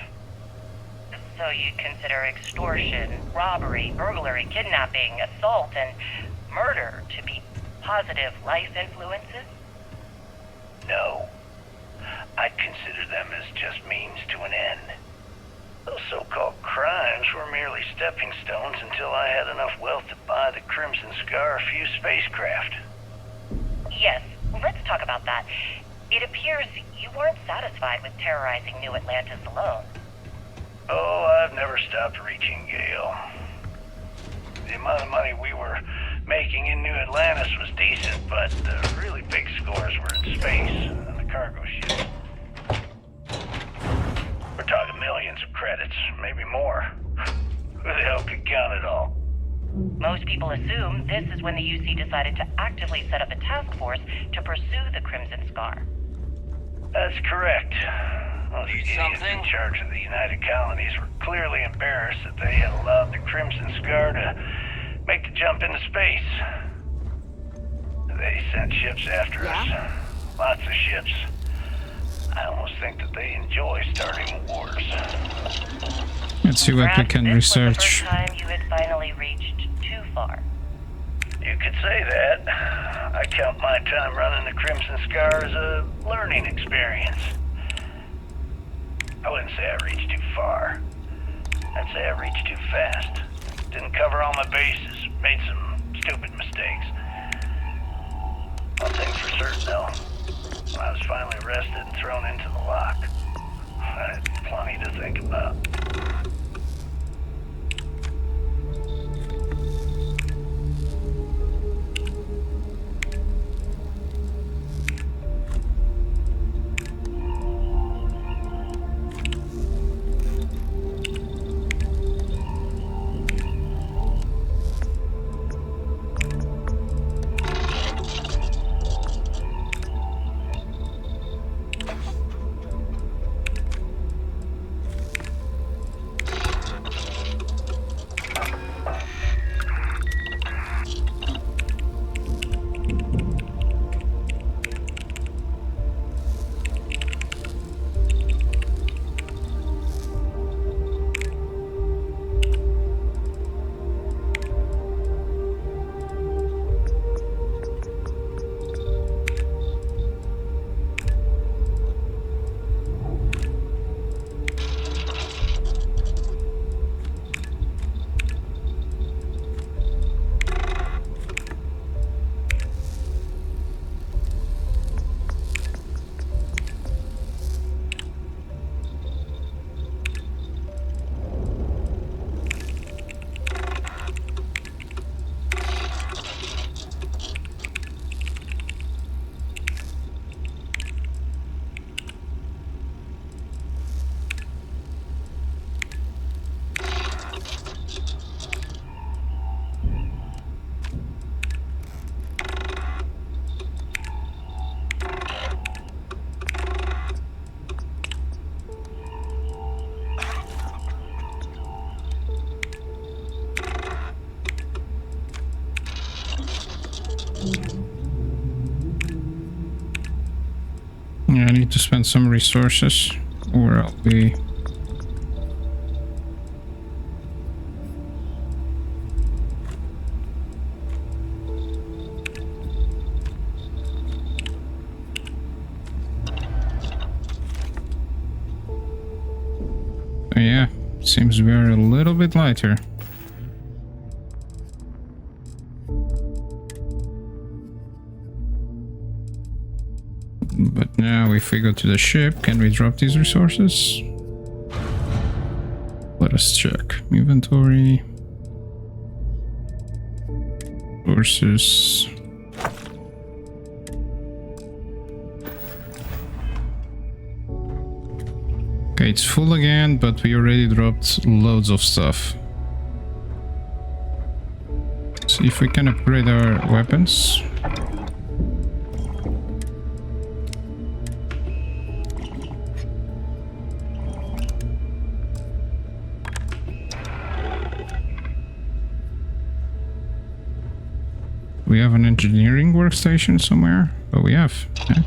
So you'd consider extortion, robbery, burglary, kidnapping, assault, and murder to be positive life influences? No. I'd consider them as just means to an end. Those so-called crimes were merely stepping stones until I had enough wealth to buy the Crimson Scar a few spacecraft. Yes, let's talk about that. It appears you weren't satisfied with terrorizing New Atlantis alone. Oh, I've never stopped reaching, Gale. The amount of money we were making in New Atlantis was decent, but the really big scores were in space and the cargo ships. We're talking millions of credits, maybe more. Who the hell could count it all? Most people assume this is when the UC decided to actively set up a task force to pursue the Crimson Scar. That's correct. Well, the idiots in charge of the United Colonies were clearly embarrassed that they had allowed the Crimson Scar to make the jump into space. They sent ships after us. Lots of ships. I almost think that they enjoy starting wars. Let's see what we can research. Perhaps this was the first time you had finally reached too far. You could say that. I count my time running the Crimson Scar as a learning experience. I wouldn't say I reached too far. I'd say I reached too fast. Didn't cover all my bases. Made some stupid mistakes. One thing's for certain, though. When I was finally arrested and thrown into the lock, I had plenty to think about. Yeah, I need to spend some resources or I'll be... So yeah, seems we're a little bit lighter. But now if we go to the ship, can we drop these resources? Let us check. Inventory. Resources. Okay, it's full again, but we already dropped loads of stuff. See if we can upgrade our weapons. We have an engineering workstation somewhere. Oh, we have. Okay.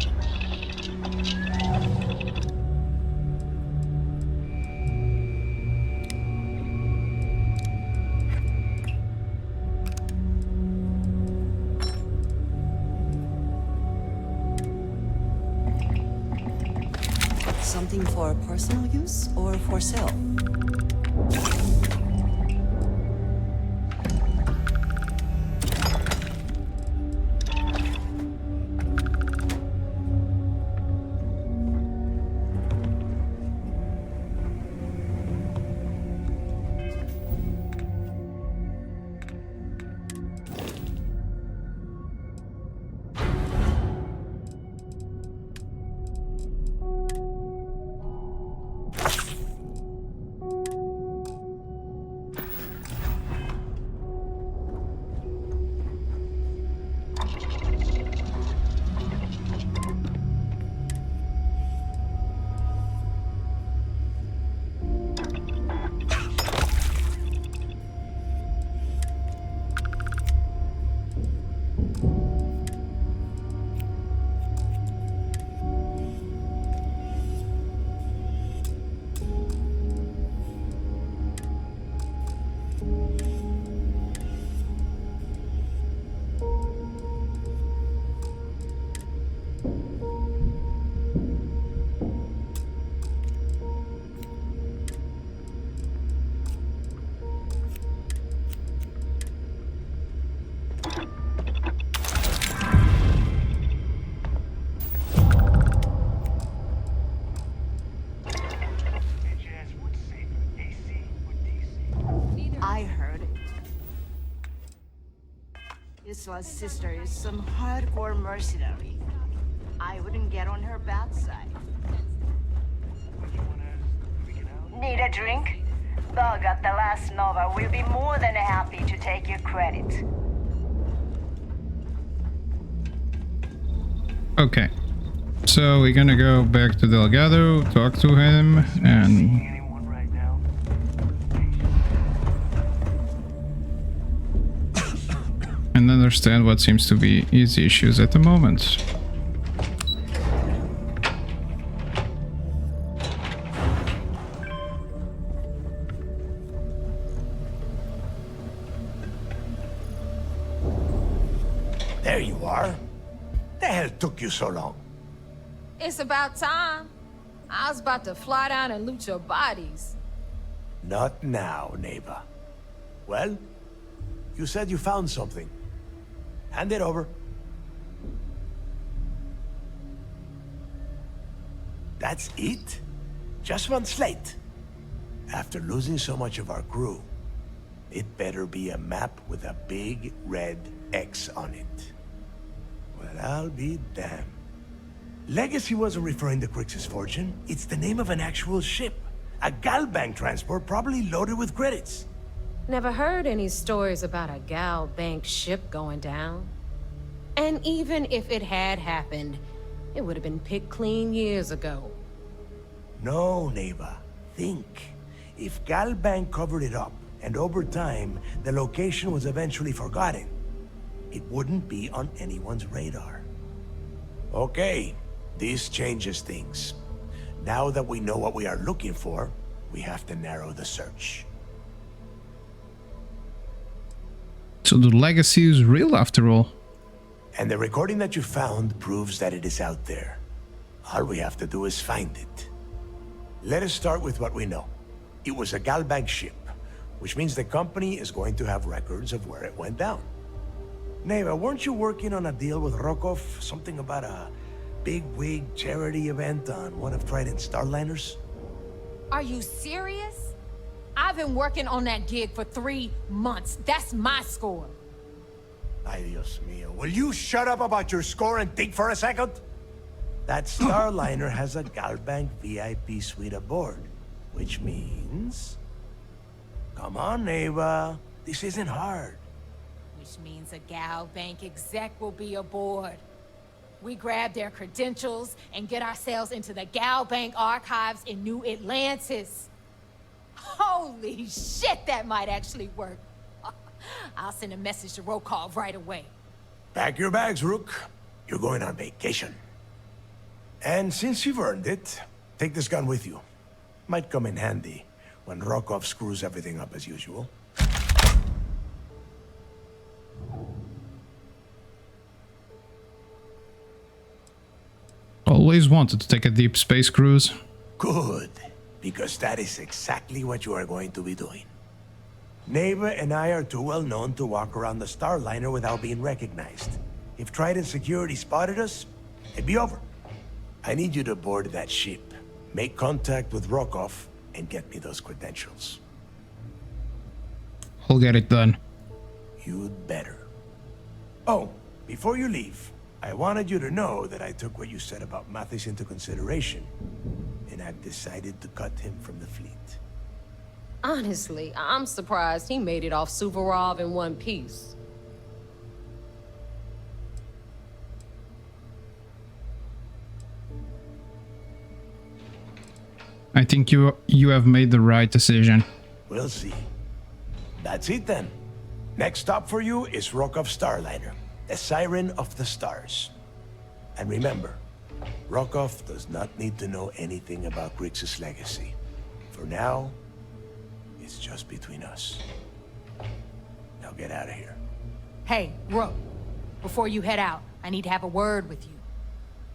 Something for personal use or for sale? I heard Isla's sister is some hardcore mercenary. I wouldn't get on her bad side. Need a drink? Bug at the last Nova will be more than happy to take your credit. Okay. So we're gonna go back to Delgado, talk to him, and understand what seems to be his issues at the moment. There you are. The hell took you so long? It's about time. I was about to fly down and loot your bodies. Not now, neighbor. Well, you said you found something. Hand it over. That's it? Just one slate? After losing so much of our crew, it better be a map with a big red X on it. Well, I'll be damned. Legacy wasn't referring to Crix's fortune. It's the name of an actual ship. A Galbank transport probably loaded with credits. Never heard any stories about a Gal Bank ship going down. And even if it had happened, it would have been picked clean years ago. No, neighbor. Think. If Galbank covered it up, and over time, the location was eventually forgotten, it wouldn't be on anyone's radar. Okay, this changes things. Now that we know what we are looking for, we have to narrow the search. So the legacy is real after all. And the recording that you found proves that it is out there. All we have to do is find it. Let us start with what we know. It was a Galbank ship, which means the company is going to have records of where it went down. Neva, weren't you working on a deal with Rokov? Something about a big-wig charity event on one of Trident's starliners? Are you serious? I've been working on that gig for 3 months. That's my score. Ay, Dios mío. Will you shut up about your score and think for a second? That starliner has a Galbank VIP suite aboard, which means... Come on, Neva. This isn't hard. which means a Gal Bank exec will be aboard. We grab their credentials and get ourselves into the Gal Bank archives in New Atlantis. Holy shit, that might actually work. I'll send a message to Rokov right away. Pack your bags, Rook. You're going on vacation. And since you've earned it, take this gun with you. Might come in handy when Rokov screws everything up as usual. Always wanted to take a deep space cruise. Good, because that is exactly what you are going to be doing. Neighbor and I are too well known to walk around the Starliner without being recognized. If Trident Security spotted us, it'd be over. I need you to board that ship, make contact with Rokov, and get me those credentials. I'll get it done. You'd better. Oh, before you leave, I wanted you to know that I took what you said about Mathis into consideration, and I've decided to cut him from the fleet. Honestly, I'm surprised he made it off Suvorov in one piece. I think you have made the right decision. We'll see. That's it then. Next stop for you is Rokov Starliner, the Siren of the Stars. And remember, Rokov does not need to know anything about Grixis' legacy. For now, it's just between us. Now get out of here. Hey, Rook, before you head out, I need to have a word with you.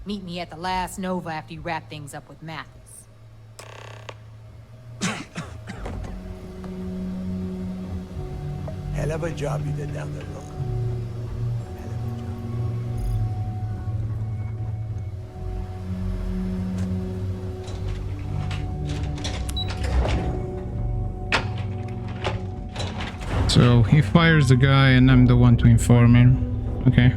Meet me at the last Nova after you wrap things up with Mathis. Hell of a job you did down there, Rook. So he fires the guy and I'm the one to inform him. Okay.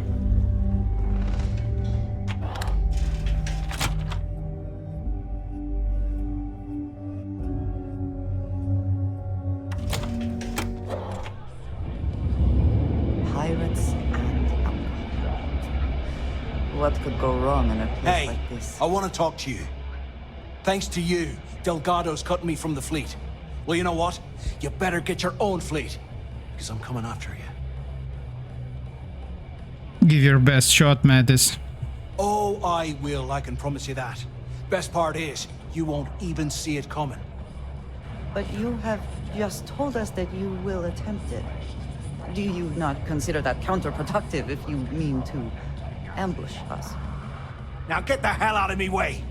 Pirates and alcohol. What could go wrong in a place like this? I want to talk to you. Thanks to you, Delgado's cutting me from the fleet. Well, you know what? You better get your own fleet. Because I'm coming after you. Give your best shot, Mathis. Oh, I will, I can promise you that. Best part is, you won't even see it coming. But you have just told us that you will attempt it. Do you not consider that counterproductive if you mean to ambush us? Now get the hell out of me way!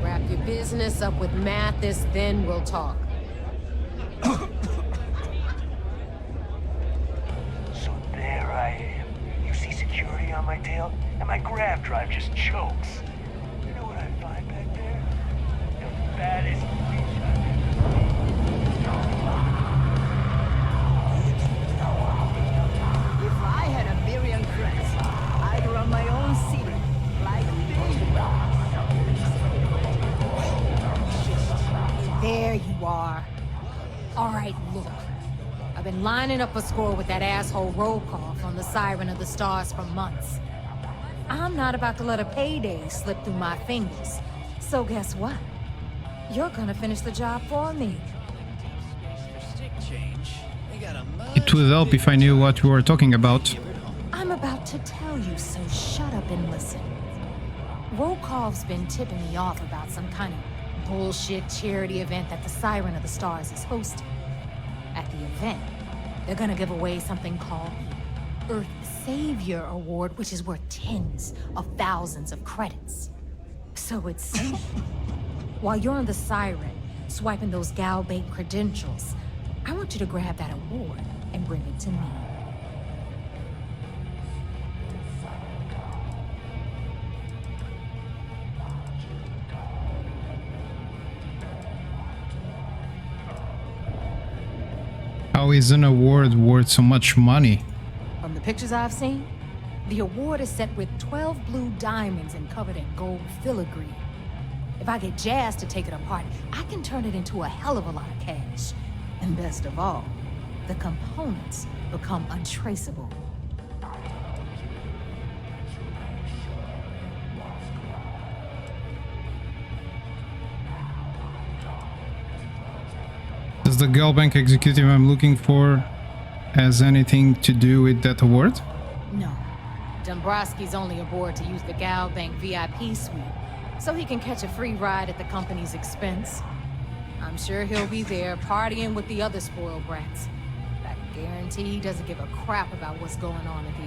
Wrap your business up with Mathis, then we'll talk. So there I am. You see security on my tail, and my grab drive just chokes. You know what I find back there? The baddest bitch I've ever seen. If I had a million credits, I'd run my own city, like There you are. All right, look. I've been lining up a score with that asshole Rokov on the Siren of the Stars for months. I'm not about to let a payday slip through my fingers. So guess what? You're gonna finish the job for me. It would help if I knew what we were talking about. I'm about to tell you, so shut up and listen. Rokov's been tipping me off about some kind of bullshit charity event that the Siren of the Stars is hosting. At the event, they're gonna give away something called the Earth Savior Award, which is worth tens of thousands of credits. So it's simple. While you're on the Siren, swiping those Gal Bank credentials, I want you to grab that award and bring it to me. How is an award worth so much money? From the pictures I've seen, the award is set with 12 blue diamonds and covered in gold filigree. If I get Jazz to take it apart, I can turn it into a hell of a lot of cash. And best of all, the components become untraceable. Does the Galbank executive I'm looking for has anything to do with that award? No. Dombrowski's only aboard to use the Gal Bank VIP suite, so he can catch a free ride at the company's expense. I'm sure he'll be there partying with the other spoiled brats. I guarantee he doesn't give a crap about what's going on at the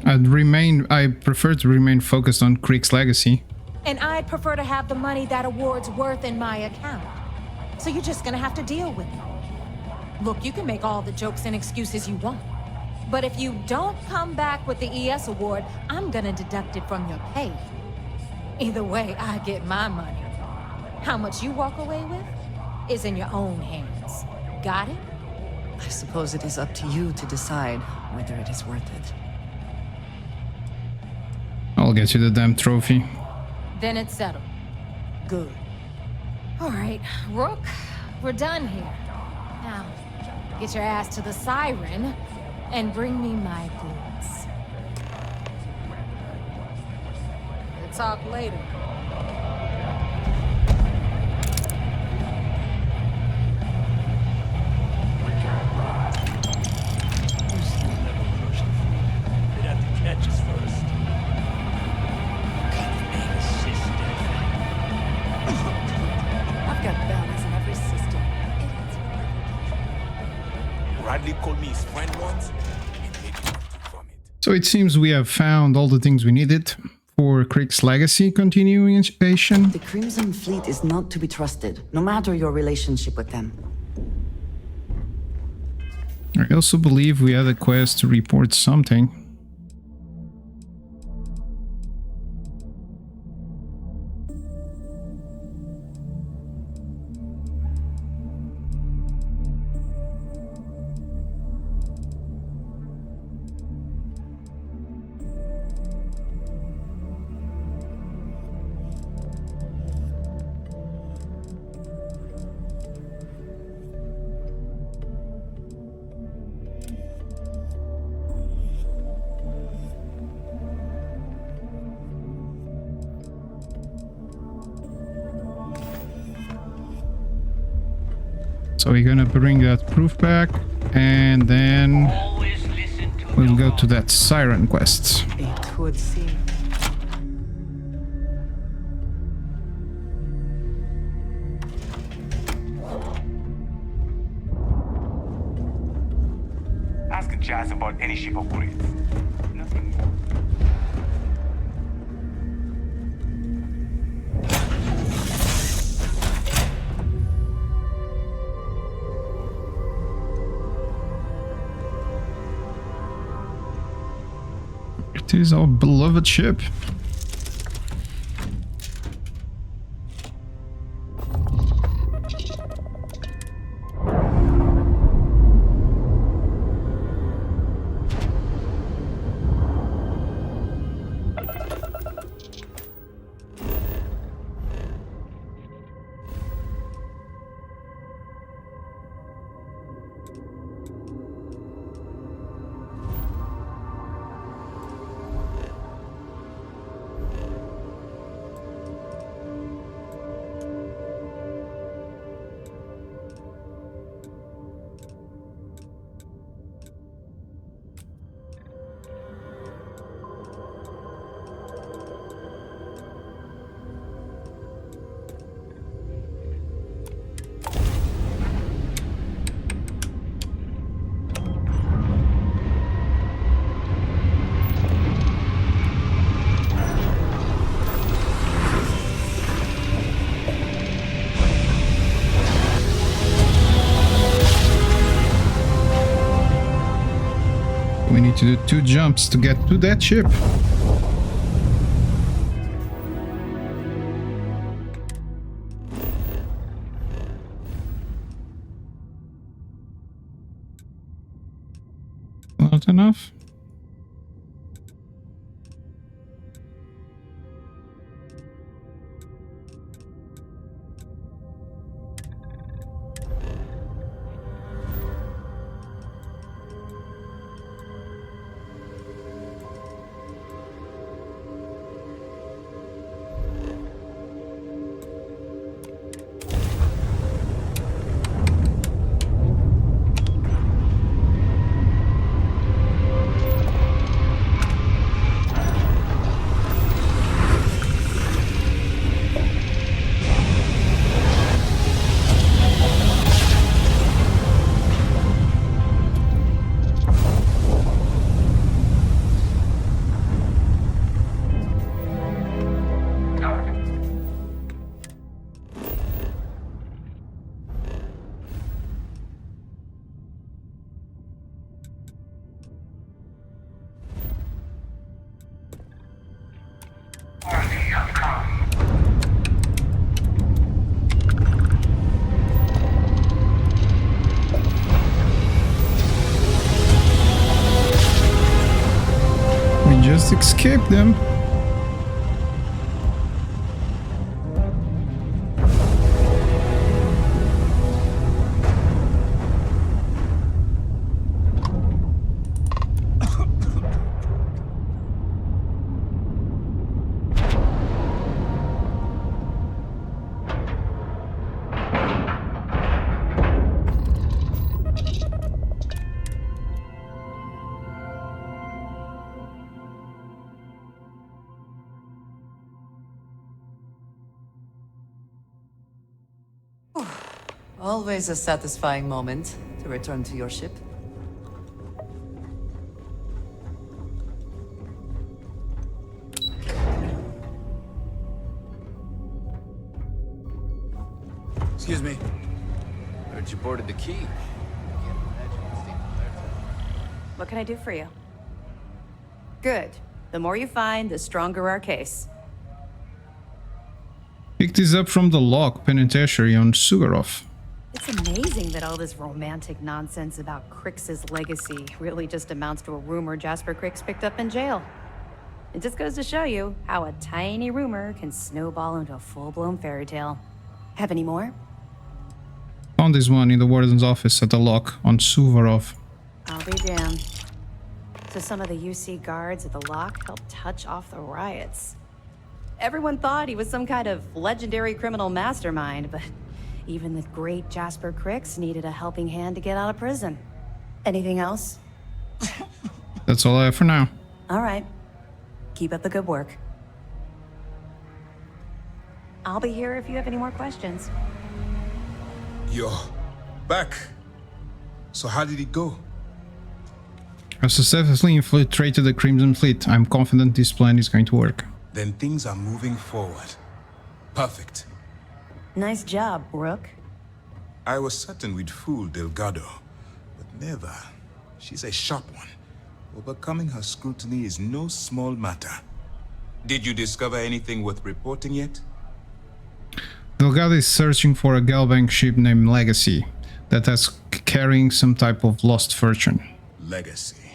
event. I prefer to remain focused on Creek's legacy. And I'd prefer to have the money that award's worth in my account. So you're just gonna have to deal with it. Look, you can make all the jokes and excuses you want. But if you don't come back with the ES award, I'm gonna deduct it from your pay. Either way, I get my money. How much you walk away with is in your own hands. Got it? I suppose it is up to you to decide whether it is worth it. I'll get you the damn trophy. Then it's settled. Good. All right, Rook, we're done here. Now, get your ass to the Siren and bring me my goods. We'll talk later. They'd have to catch us first. I've got balance in every system. Bradley called me his friend once. So it seems we have found all the things we needed for Creek's legacy continuation. The Crimson Fleet is not to be trusted, no matter your relationship with them. I also believe we had a quest to report something. So we're gonna bring that proof back, and then we'll go to that Siren quest. It would seem. Ask Jazz about any ship upgrades. Nothing more. It is our beloved ship. We need to do 2 jumps to get to that ship. Not enough. escape them. Always a satisfying moment to return to your ship. Excuse me. Heard you boarded the key. What can I do for you? Good. The more you find, the stronger our case. Pick this up from the lock penitentiary on Sugarov. It's amazing that all this romantic nonsense about Crix's legacy really just amounts to a rumor Jasper Crix picked up in jail. It just goes to show you how a tiny rumor can snowball into a full-blown fairy tale. Have any more? Found this one in the warden's office at the lock on Suvarov. I'll be damned. So some of the UC guards at the lock helped touch off the riots. Everyone thought he was some kind of legendary criminal mastermind, but even the great Jasper Crix needed a helping hand to get out of prison. Anything else? That's all I have for now. All right. Keep up the good work. I'll be here if you have any more questions. You're back. So how did it go? I've successfully infiltrated the Crimson Fleet. I'm confident this plan is going to work. Then things are moving forward. Perfect. Nice job, Rook. I was certain we'd fool Delgado, but never. She's a sharp one. Overcoming her scrutiny is no small matter. Did you discover anything worth reporting yet? Delgado is searching for a Galbank ship named Legacy that has carrying some type of lost fortune. Legacy.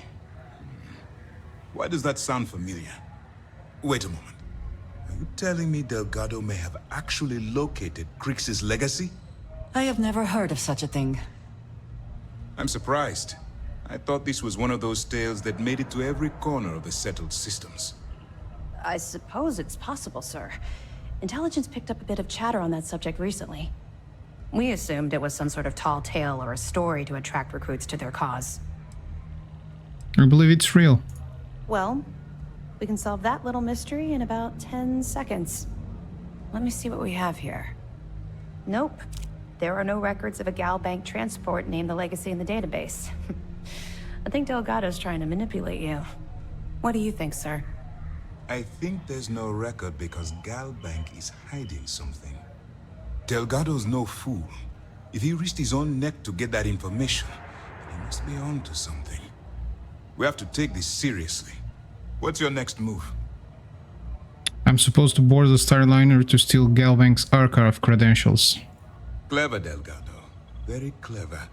Why does that sound familiar? Wait a moment. Are you telling me Delgado may have actually located Crix's legacy? I have never heard of such a thing. I'm surprised. I thought this was one of those tales that made it to every corner of the settled systems. I suppose it's possible, sir. Intelligence picked up a bit of chatter on that subject recently. We assumed it was some sort of tall tale or a story to attract recruits to their cause. I believe it's real. Well, we can solve that little mystery in about 10 seconds. Let me see what we have here. Nope. There are no records of a Galbank transport named the Legacy in the database. I think Delgado's trying to manipulate you. What do you think, sir? I think there's no record because Galbank is hiding something. Delgado's no fool. If he risked his own neck to get that information, then he must be on to something. We have to take this seriously. What's your next move? I'm supposed to board the Starliner to steal Galbank's archive credentials. Clever, Delgado. Very clever.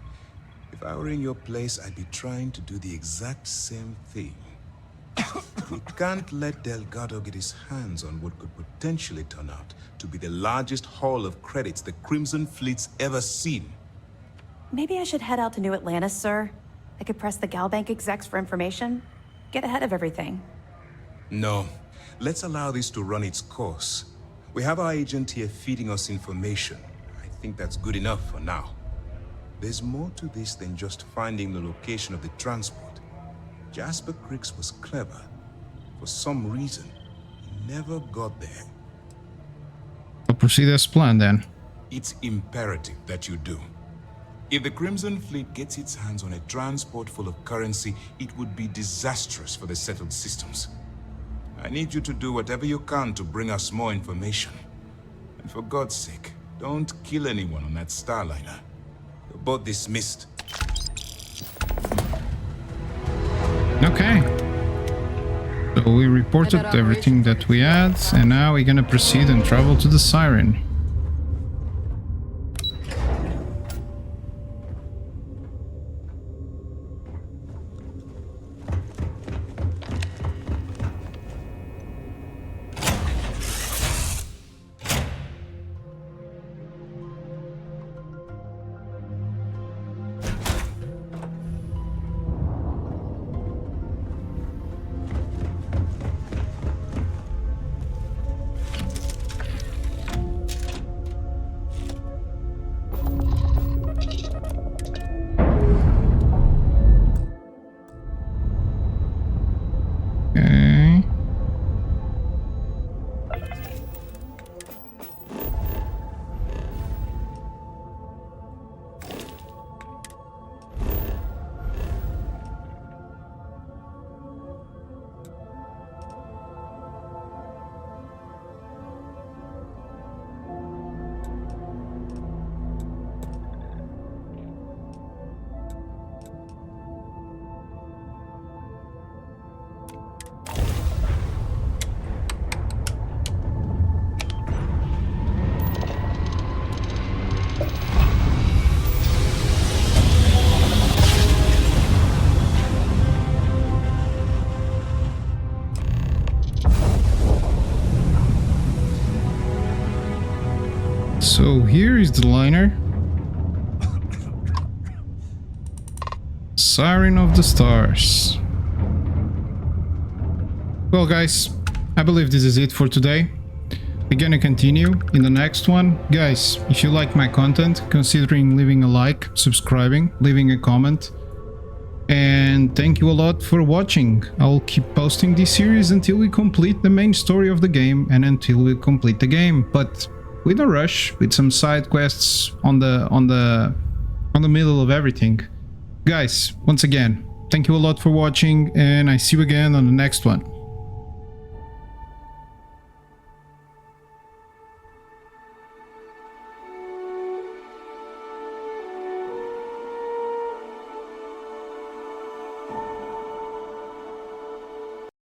If I were in your place, I'd be trying to do the exact same thing. We can't let Delgado get his hands on what could potentially turn out to be the largest haul of credits the Crimson Fleet's ever seen. Maybe I should head out to New Atlantis, sir. I could press the Galbank execs for information. Get ahead of everything. No. Let's allow this to run its course. We have our agent here feeding us information. I think that's good enough for now. There's more to this than just finding the location of the transport. Jasper Crix was clever. For some reason, he never got there. I'll proceed as planned then. It's imperative that you do. If the Crimson Fleet gets its hands on a transport full of currency, it would be disastrous for the settled systems. I need you to do whatever you can to bring us more information. And for God's sake, don't kill anyone on that Starliner. You're both dismissed. Okay. So we reported everything that we had, and now we're gonna proceed and travel to the Siren. is the liner. Siren of the Stars. Well guys, I believe this is it for today. We're gonna continue in the next one. Guys, if you like my content, considering leaving a like, subscribing, leaving a comment. And thank you a lot for watching. I'll keep posting this series until we complete the main story of the game and until we complete the game. But with a rush, with some side quests on the middle of everything. Guys, once again, thank you a lot for watching, and I see you again on the next one.